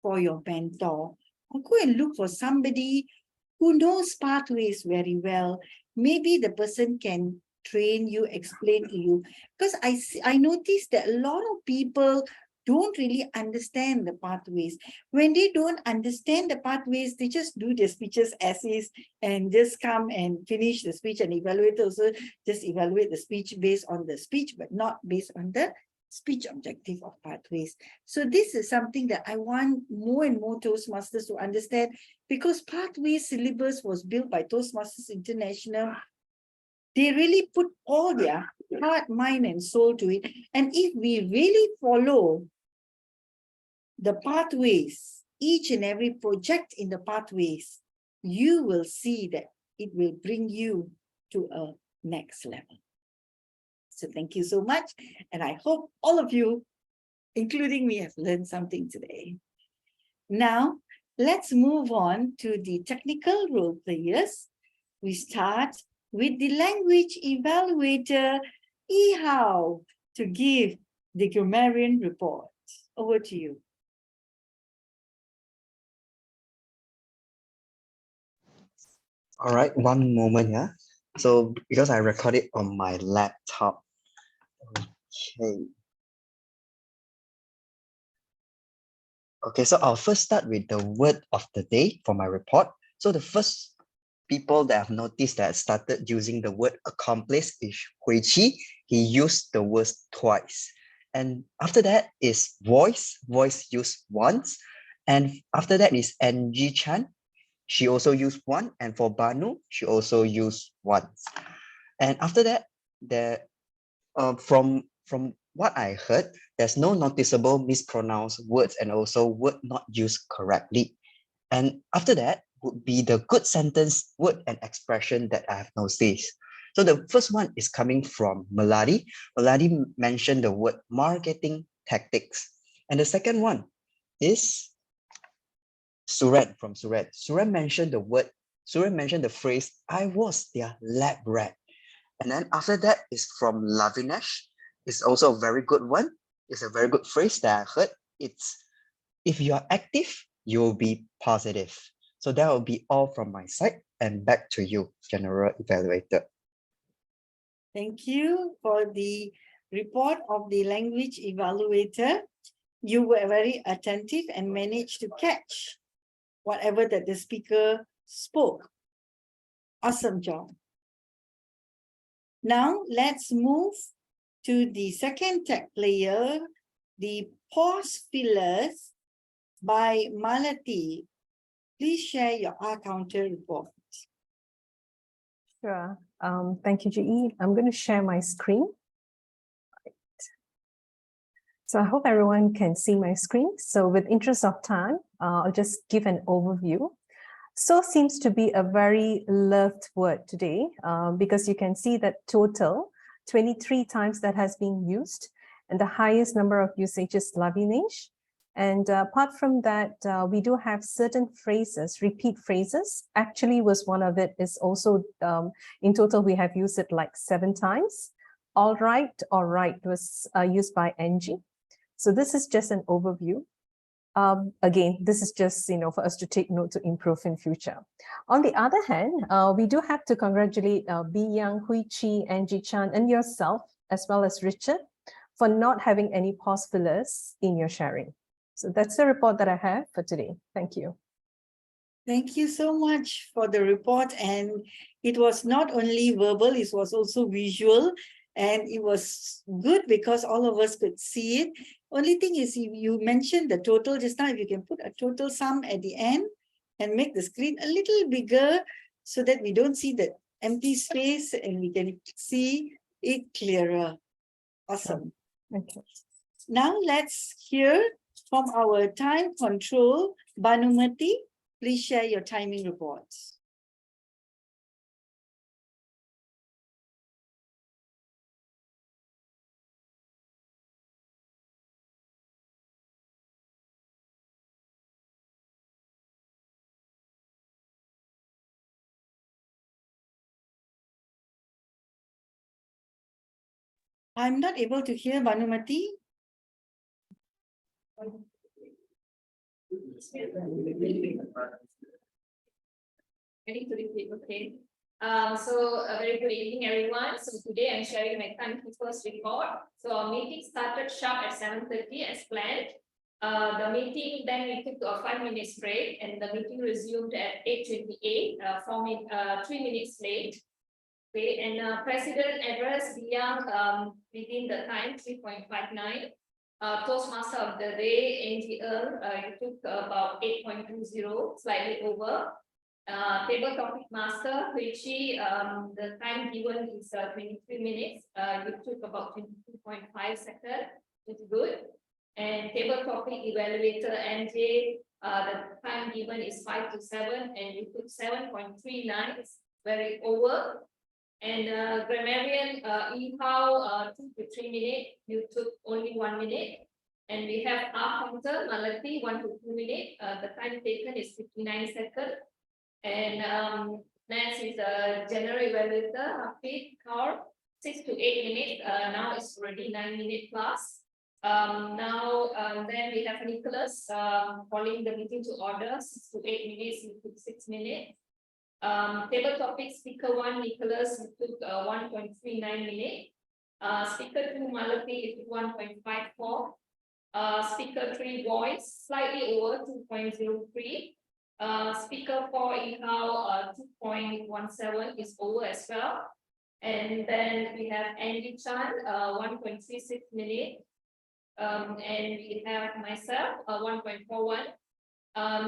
for your mentor, or go and look for somebody who knows pathways very well. Maybe the person can train you, explain to you. Because I noticed that a lot of people don't really understand the pathways. When they don't understand the pathways, they just do their speeches as is and just come and finish the speech, and evaluate also just evaluate the speech based on the speech, but not based on the speech objective of pathways. So this is something that I want more and more Toastmasters to understand, because pathways syllabus was built by Toastmasters International. They really put all their heart, mind, and soul to it. And if we really follow the pathways, each and every project in the pathways, you will see that it will bring you to a next level. So thank you so much. And I hope all of you, including me, have learned something today. Now, let's move on to the technical role players. We start with the language evaluator, Ihao, to give the grammarian report. Over to you. All right, one moment, yeah. So because I record it on my laptop. Okay. Okay, so I'll first start with the word of the day for my report. So the first people that I've noticed that started using the word accomplice is Hui Qi. He used the word twice. And after that is voice used once. And after that is Angie Chan. She also used one. And for Banu, she also used once. And after that, from what I heard, there's no noticeable mispronounced words and also word not used correctly. And after that would be the good sentence word and expression that I have noticed. So the first one is coming from Melody. Melody mentioned the word marketing tactics. And the second one is Suren from Suren. Suren mentioned the phrase, I was their lab rat. And then after that is from Lavinesh. It's also a very good one. It's a very good phrase that I heard. It's, if you are active, you'll be positive. So that will be all from my side, and back to you, General Evaluator. Thank you for the report of the language evaluator. You were very attentive and managed to catch whatever that the speaker spoke. Awesome job. Now let's move to the second tech player, the pause fillers by Malati. Please share your R-counter report. Sure. Thank you, GE. I'm going to share my screen. So I hope everyone can see my screen. So with interest of time, I'll just give an overview. So seems to be a very loved word today because you can see that total 23 times that has been used, and the highest number of usage is lavinage. And apart from that, we do have certain phrases, repeat phrases. Actually was one of it is also, in total, we have used it like 7 times. All right was used by Angie. So this is just an overview. Again, this is just, for us to take note to improve in future. On the other hand, we do have to congratulate Bi Yang, Hui Chi, Angie Chan, and yourself, as well as Richard, for not having any pause fillers in your sharing. So that's the report that I have for today. Thank you. Thank you so much for the report. And it was not only verbal, it was also visual. And it was good because all of us could see it. Only thing is, you mentioned the total just now, if you can put a total sum at the end and make the screen a little bigger so that we don't see the empty space and we can see it clearer. Awesome. Okay. Now let's hear from our time control, Bhanumati. Please share your timing reports. I'm not able to hear Bhanumati. Ready to repeat, okay. So a very good evening, everyone. So today I'm sharing my timekeeper's report. So our meeting started sharp at 7:30 as planned. The meeting, then we took a 5 minutes break and the meeting resumed at 8:28, 3 minutes late. Okay, and President address Biang within the time 3.59. Toastmaster of the day, Angie you took about 8.20, slightly over. Table topic master, which the time given is 23 minutes. You took about 22.5 seconds, which is good. And table topic evaluator, NJ, the time given is 5 to 7, and you took 7.39, very over. And grammarian, Ihao, 2 to 3 minutes, you took only 1 minute. And we have our counter, Malati, 1 to 2 minutes. The time taken is 59 seconds. And next is a general evaluator, Hafid Kaur, 6 to 8 minutes. Now it's already 9 minutes plus. Then we have Nicholas calling the meeting to order, 6 to 8 minutes, you took 6 minutes. Table topic speaker 1, Nicholas, you took 1.39 minutes. Speaker 2, Malathi, it took 1.54. Speaker 3, voice, slightly over 2.03. Speaker 4, Ihao, 2.17 is over as well. And then we have Andy Chan, 1.36 minutes. And we have myself, 1.41.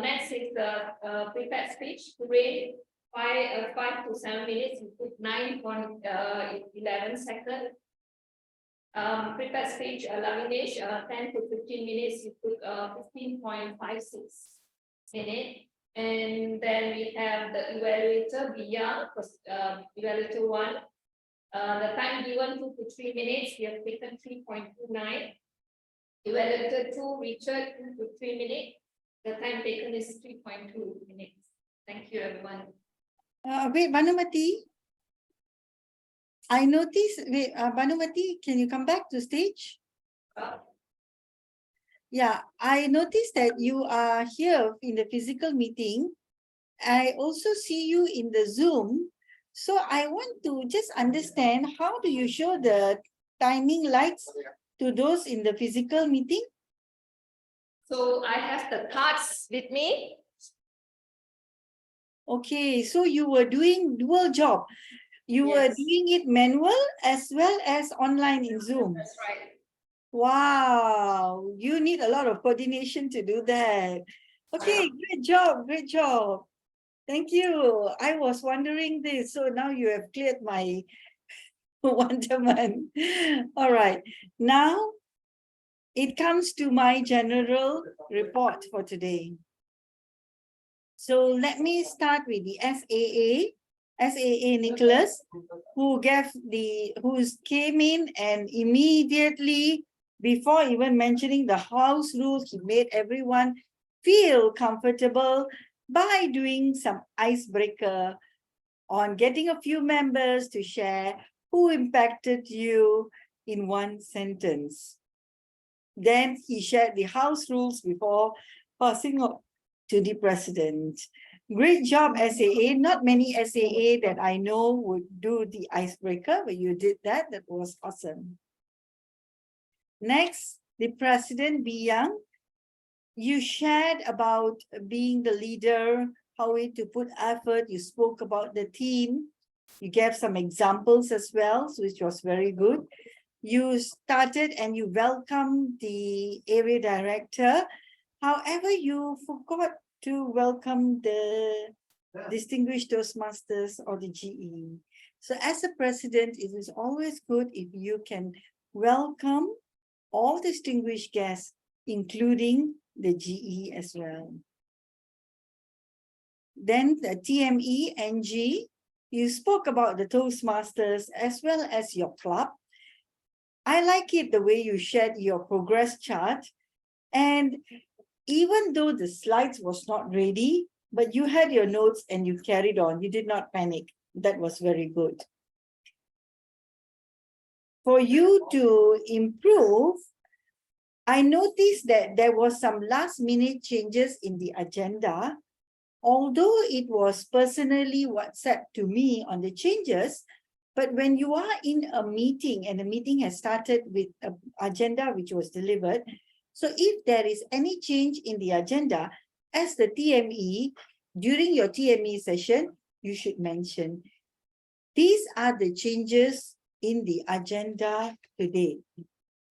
Next is the prepared speech, Ray, 5 to 7 minutes, you put 9.11 seconds. Prepared speech, Lavinesh, 10 to 15 minutes, you put 15.56 minutes. And then we have the evaluator, Bia, evaluator 1. The time given 2 to 3 minutes, we have taken 3.29. Evaluator 2, Richard, 2 to 3 minutes. The time taken is 3.2 minutes. Thank you, everyone. Wait, Bhanumati. I noticed, wait, Bhanumati, can you come back to stage? Yeah, I noticed that you are here in the physical meeting. I also see you in the Zoom. So I want to just understand, how do you show the timing lights to those in the physical meeting? So I have the cards with me. Okay, so you were doing dual job. You were Yes. doing it manual as well as online in Zoom. That's right. Wow, you need a lot of coordination to do that. Okay, great job, great job. Thank you. I was wondering this, so now you have cleared my wonderment. All right, now it comes to my general report for today. So let me start with the SAA Nicholas, who came in and immediately, before even mentioning the house rules, he made everyone feel comfortable by doing some icebreaker on getting a few members to share who impacted you in one sentence. Then he shared the house rules before passing on to the president. Great job, SAA. Not many SAA that I know would do the icebreaker, but you did that. That was awesome. Next, the president, B. Young. You shared about being the leader, how to put effort. You spoke about the team. You gave some examples as well, which was very good. You started and you welcomed the area director. However, you forgot to welcome the distinguished Toastmasters or the GE. So as a president, it is always good if you can welcome all distinguished guests, including the GE as well. Then the TME, NG, you spoke about the Toastmasters as well as your club. I like it the way you shared your progress chart. And even though the slides was not ready, but you had your notes and you carried on, you did not panic. That was very good. For you to improve, I noticed that there was some last minute changes in the agenda. Although it was personally WhatsApp to me on the changes, but when you are in a meeting and the meeting has started with an agenda which was delivered, so if there is any change in the agenda, as the TME, during your TME session, you should mention, these are the changes in the agenda today.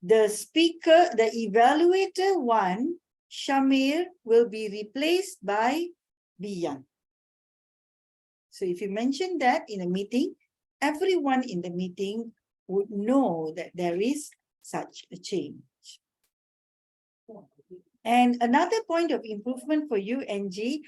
The speaker, the evaluator one, Shamir, will be replaced by Biyan. So if you mention that in a meeting, everyone in the meeting would know that there is such a change. And another point of improvement for you, NG,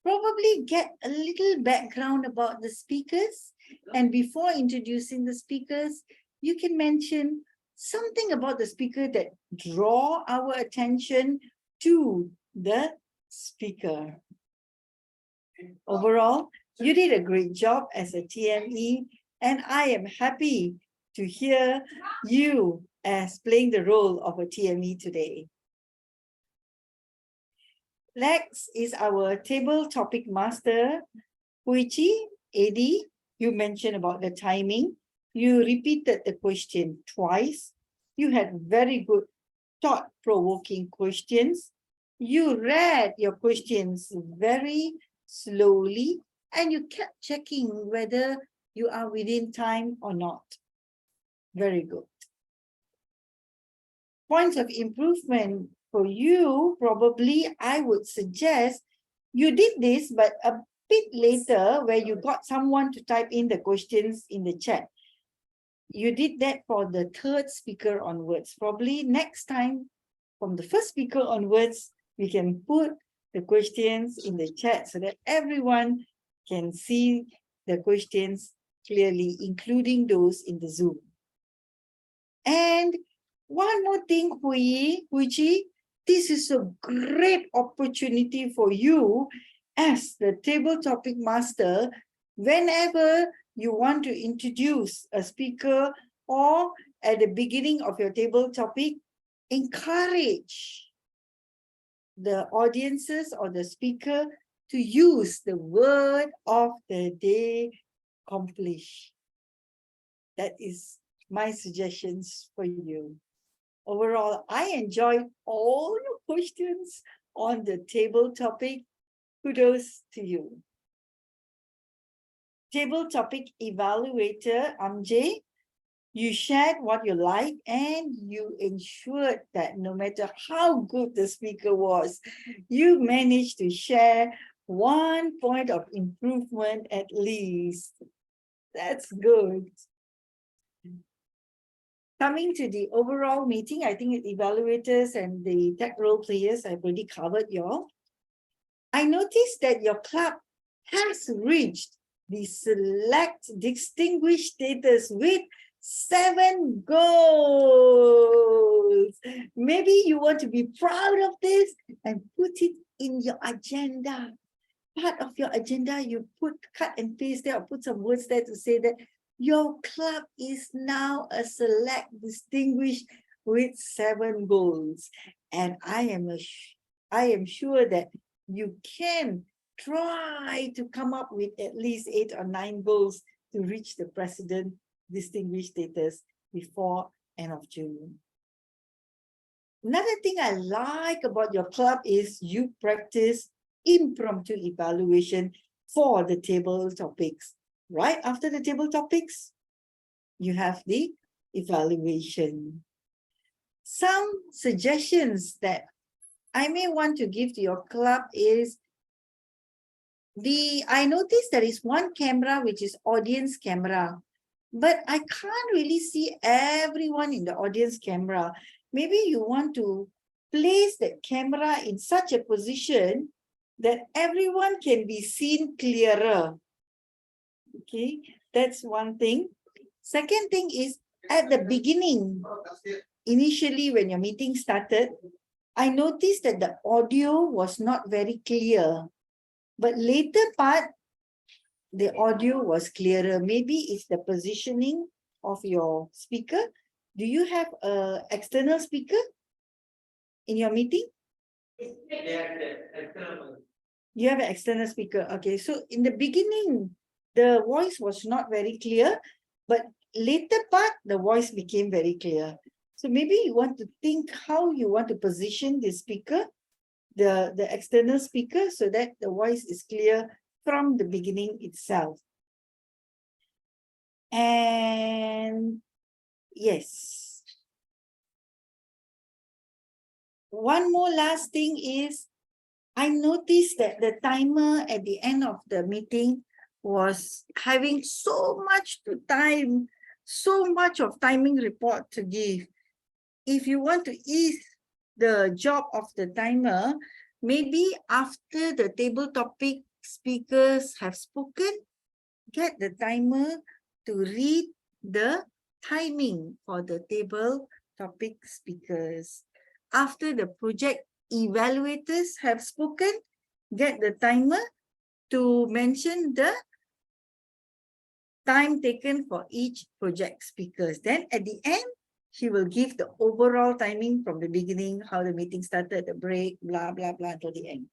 probably get a little background about the speakers. And before introducing the speakers, you can mention something about the speaker that draw our attention to the speaker. Overall, you did a great job as a TME, and I am happy to hear you as playing the role of a TME today. Next is our table topic master, Huichi, Eddie. You mentioned about the timing. You repeated the question twice. You had very good thought-provoking questions. You read your questions very slowly, and you kept checking whether you are within time or not. Very good. Points of improvement for you, probably I would suggest you did this, but a bit later where you got someone to type in the questions in the chat. You did that for the third speaker onwards. Probably next time from the first speaker onwards, we can put the questions in the chat so that everyone can see the questions clearly, including those in the Zoom. And one more thing, Huichi, this is a great opportunity for you as the table topic master. Whenever you want to introduce a speaker or at the beginning of your table topic, encourage the audiences or the speaker to use the word of the day, accomplish. That is my suggestions for you. Overall, I enjoyed all the questions on the table topic. Kudos to you. Table topic evaluator, Amjay, you shared what you like and you ensured that no matter how good the speaker was, you managed to share 1 point of improvement at least. That's good. coming to the overall meeting, I think the evaluators and the tech role players, I've already covered y'all. I noticed that your club has reached the select distinguished status with 7 goals. Maybe you want to be proud of this and put it in your agenda. Part of your agenda, you cut and paste there or put some words there to say that your club is now a select distinguished with 7 goals. And I am sure that you can try to come up with at least 8 or 9 goals to reach the president distinguished status before end of June. Another thing I like about your club is you practice impromptu evaluation for the table topics. Right after the table topics, you have the evaluation. Some suggestions that I may want to give to your club is I noticed there is one camera which is audience camera, but I can't really see everyone in the audience camera. Maybe you want to place the camera in such a position that everyone can be seen clearer. Okay, that's one thing. Second thing is at the beginning, initially when your meeting started, I noticed that the audio was not very clear, but later part, the audio was clearer. Maybe it's the positioning of your speaker. Do you have an external speaker in your meeting? You have an external speaker. Okay, so in the beginning, the voice was not very clear, but later part, the voice became very clear. So maybe you want to think how you want to position the speaker, the external speaker, so that the voice is clear from the beginning itself. And yes. One more last thing is, I noticed that the timer at the end of the meeting was having so much to time, so much of timing report to give. If you want to ease the job of the timer, maybe after the table topic speakers have spoken, get the timer to read the timing for the table topic speakers. After the project evaluators have spoken, get the timer to mention the time taken for each project speakers. Then at the end, she will give the overall timing from the beginning, how the meeting started, the break, blah, blah, blah, to the end.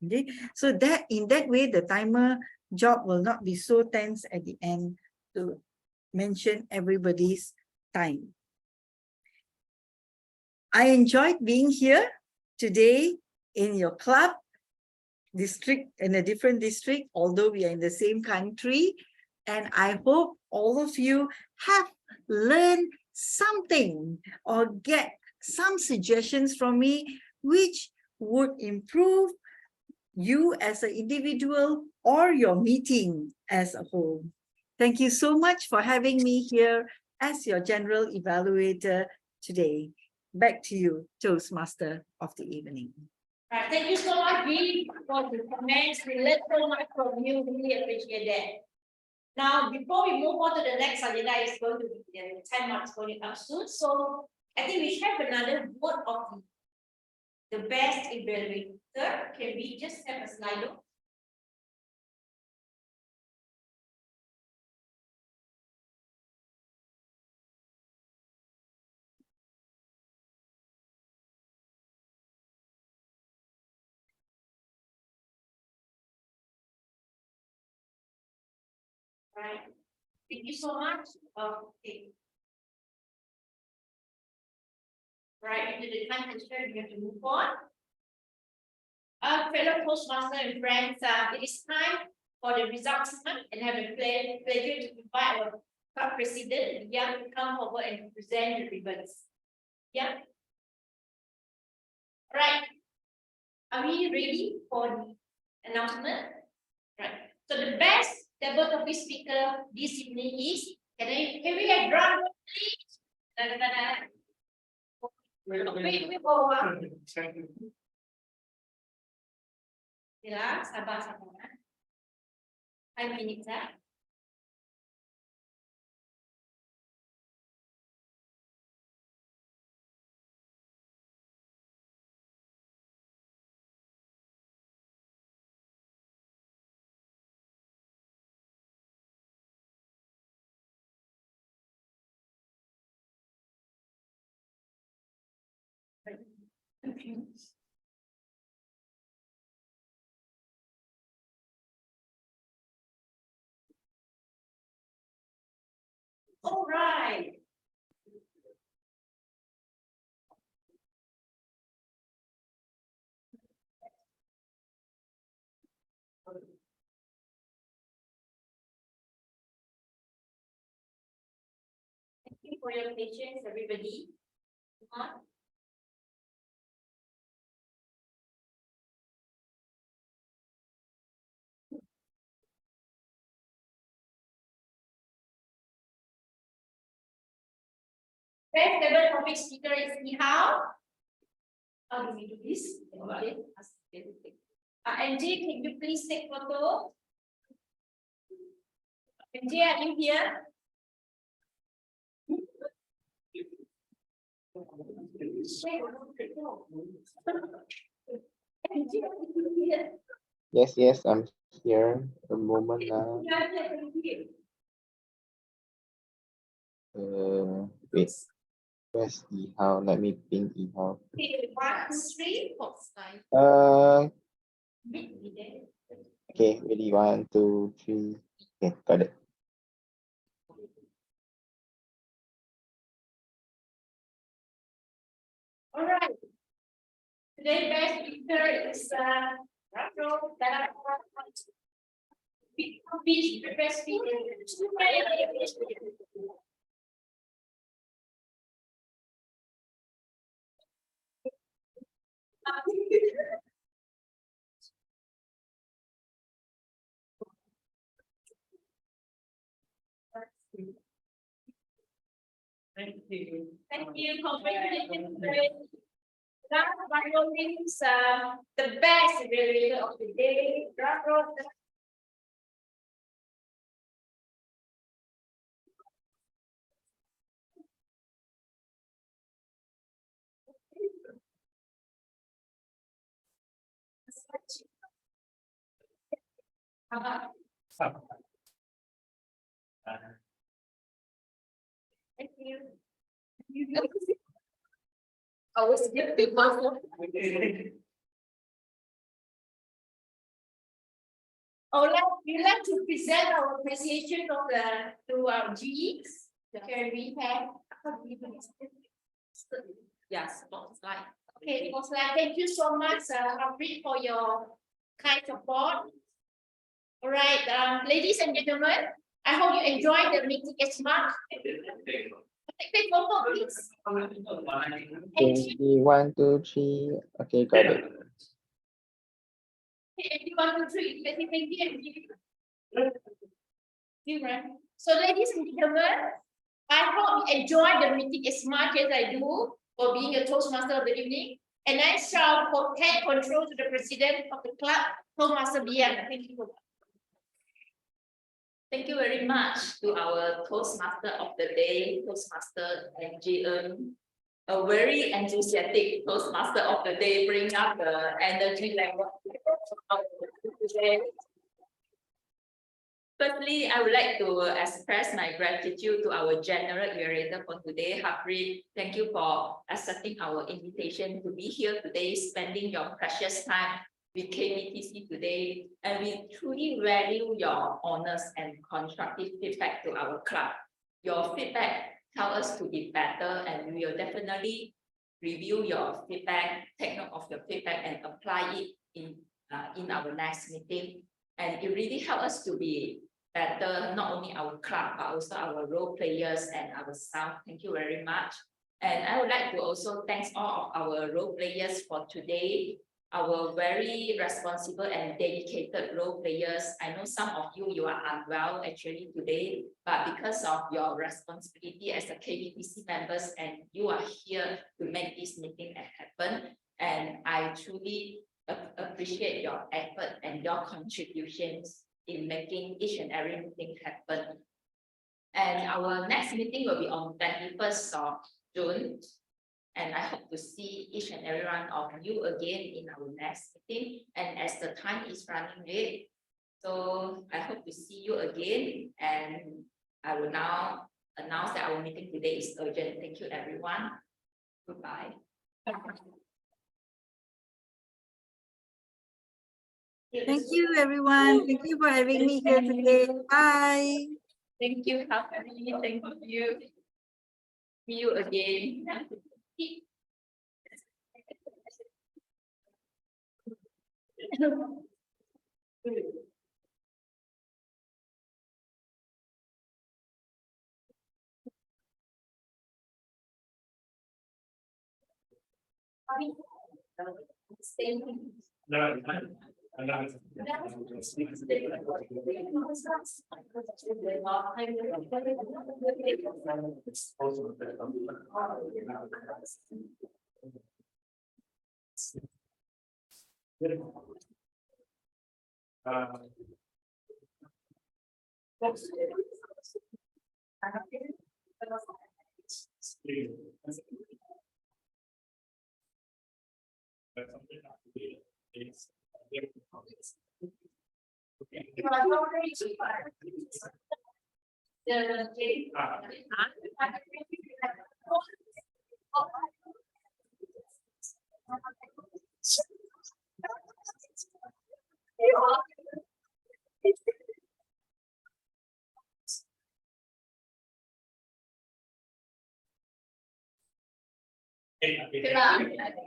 Okay, so that in that way, the timer job will not be so tense at the end to mention everybody's time. I enjoyed being here today in your club district, in a different district, although we are in the same country. And I hope all of you have learned something or get some suggestions from me which would improve you as an individual or your meeting as a whole. Thank you so much for having me here as your general evaluator today. Back to you, Toastmaster of the evening. Right, thank you so much, Dee, for the comments. We learned so much from you. Really appreciate that. Now, before we move on to the next agenda, it's going to be the time mark is going to come soon. So I think we should have another vote of the best evaluator. Can we just have a slide? Right. Thank you so much. Okay. Right, into the time constraint, we have to move on. Fellow Toastmaster and friends, it is time for the results and have a pleasure to invite our club president, Yang, to come over and present the ribbons. Yeah. Right. Are we ready for the announcement? Right. So the best table topic speaker this evening is, can we have drum roll, please? We bawa. Ya, sabar. 5 minutes ya. All right. Thank you for your patience, everybody. First ever topic speaker is Ni Hao. How do we do this? Okay. NJ, can you please take photo? NJ, are you here? NJ, are you here? Yes, I'm here. A moment now. Wait. Where's Ihao? Let me ping Ihao. Okay, 1, 3, 4, 5. Okay, ready? 1, 2, 3. Okay, got it. All right. Today's best speaker is Rachel. Beach the best speaker. Thank you. Thank you. Congratulations. Last but not least, the best evaluator of the day, Rachel. Thank you. Always give people. We like to present our appreciation of to our GEs. Can we have? Yes, spotlight. Okay, thank you so much, Harpreet, for your kind support. All right, ladies and gentlemen, I hope you enjoyed the meeting as much. Take photo, please. Okay, 1, 2, 3. Okay, got it. Okay, 1, 2, 3. Thank you. So, ladies and gentlemen, I hope you enjoyed the meeting as much as I do for being a Toastmaster of the evening. And I shall take control to the president of the club, Toastmaster Bian. Thank you. Thank you very much to our Toastmaster of the day, Toastmaster NGN. A very enthusiastic Toastmaster of the day, bring up the energy level. Firstly, I would like to express my gratitude to our general evaluator for today, Harpreet. Thank you for accepting our invitation to be here today, spending your precious time with KBTC today, and we truly value your honest and constructive feedback to our club. Your feedback helps us to be better, and we will definitely review your feedback, take note of your feedback, and apply it in our next meeting. And it really helps us to be better, not only our club, but also our role players and our staff. Thank you very much. And I would like to also thank all of our role players for today. our very responsible and dedicated role players. I know some of you are unwell actually today, but because of your responsibility as a KBTC members and you are here to make this meeting happen. And I truly appreciate your effort and your contributions in making each and every meeting happen. And our next meeting will be on 21st of June. And I hope to see each and every one of you again in our next meeting. And as the time is running late, so I hope to see you again. And I will now announce that our meeting today is urgent. Thank you, everyone. Goodbye. Thank you, everyone. Thank you for having me here today. Bye. Thank you, Happy. Thank you. See you again.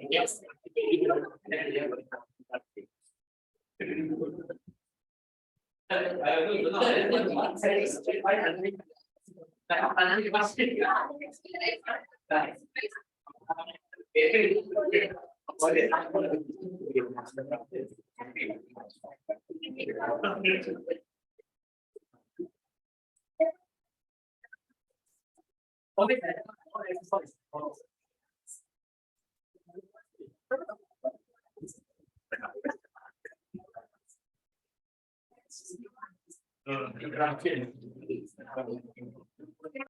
Yes.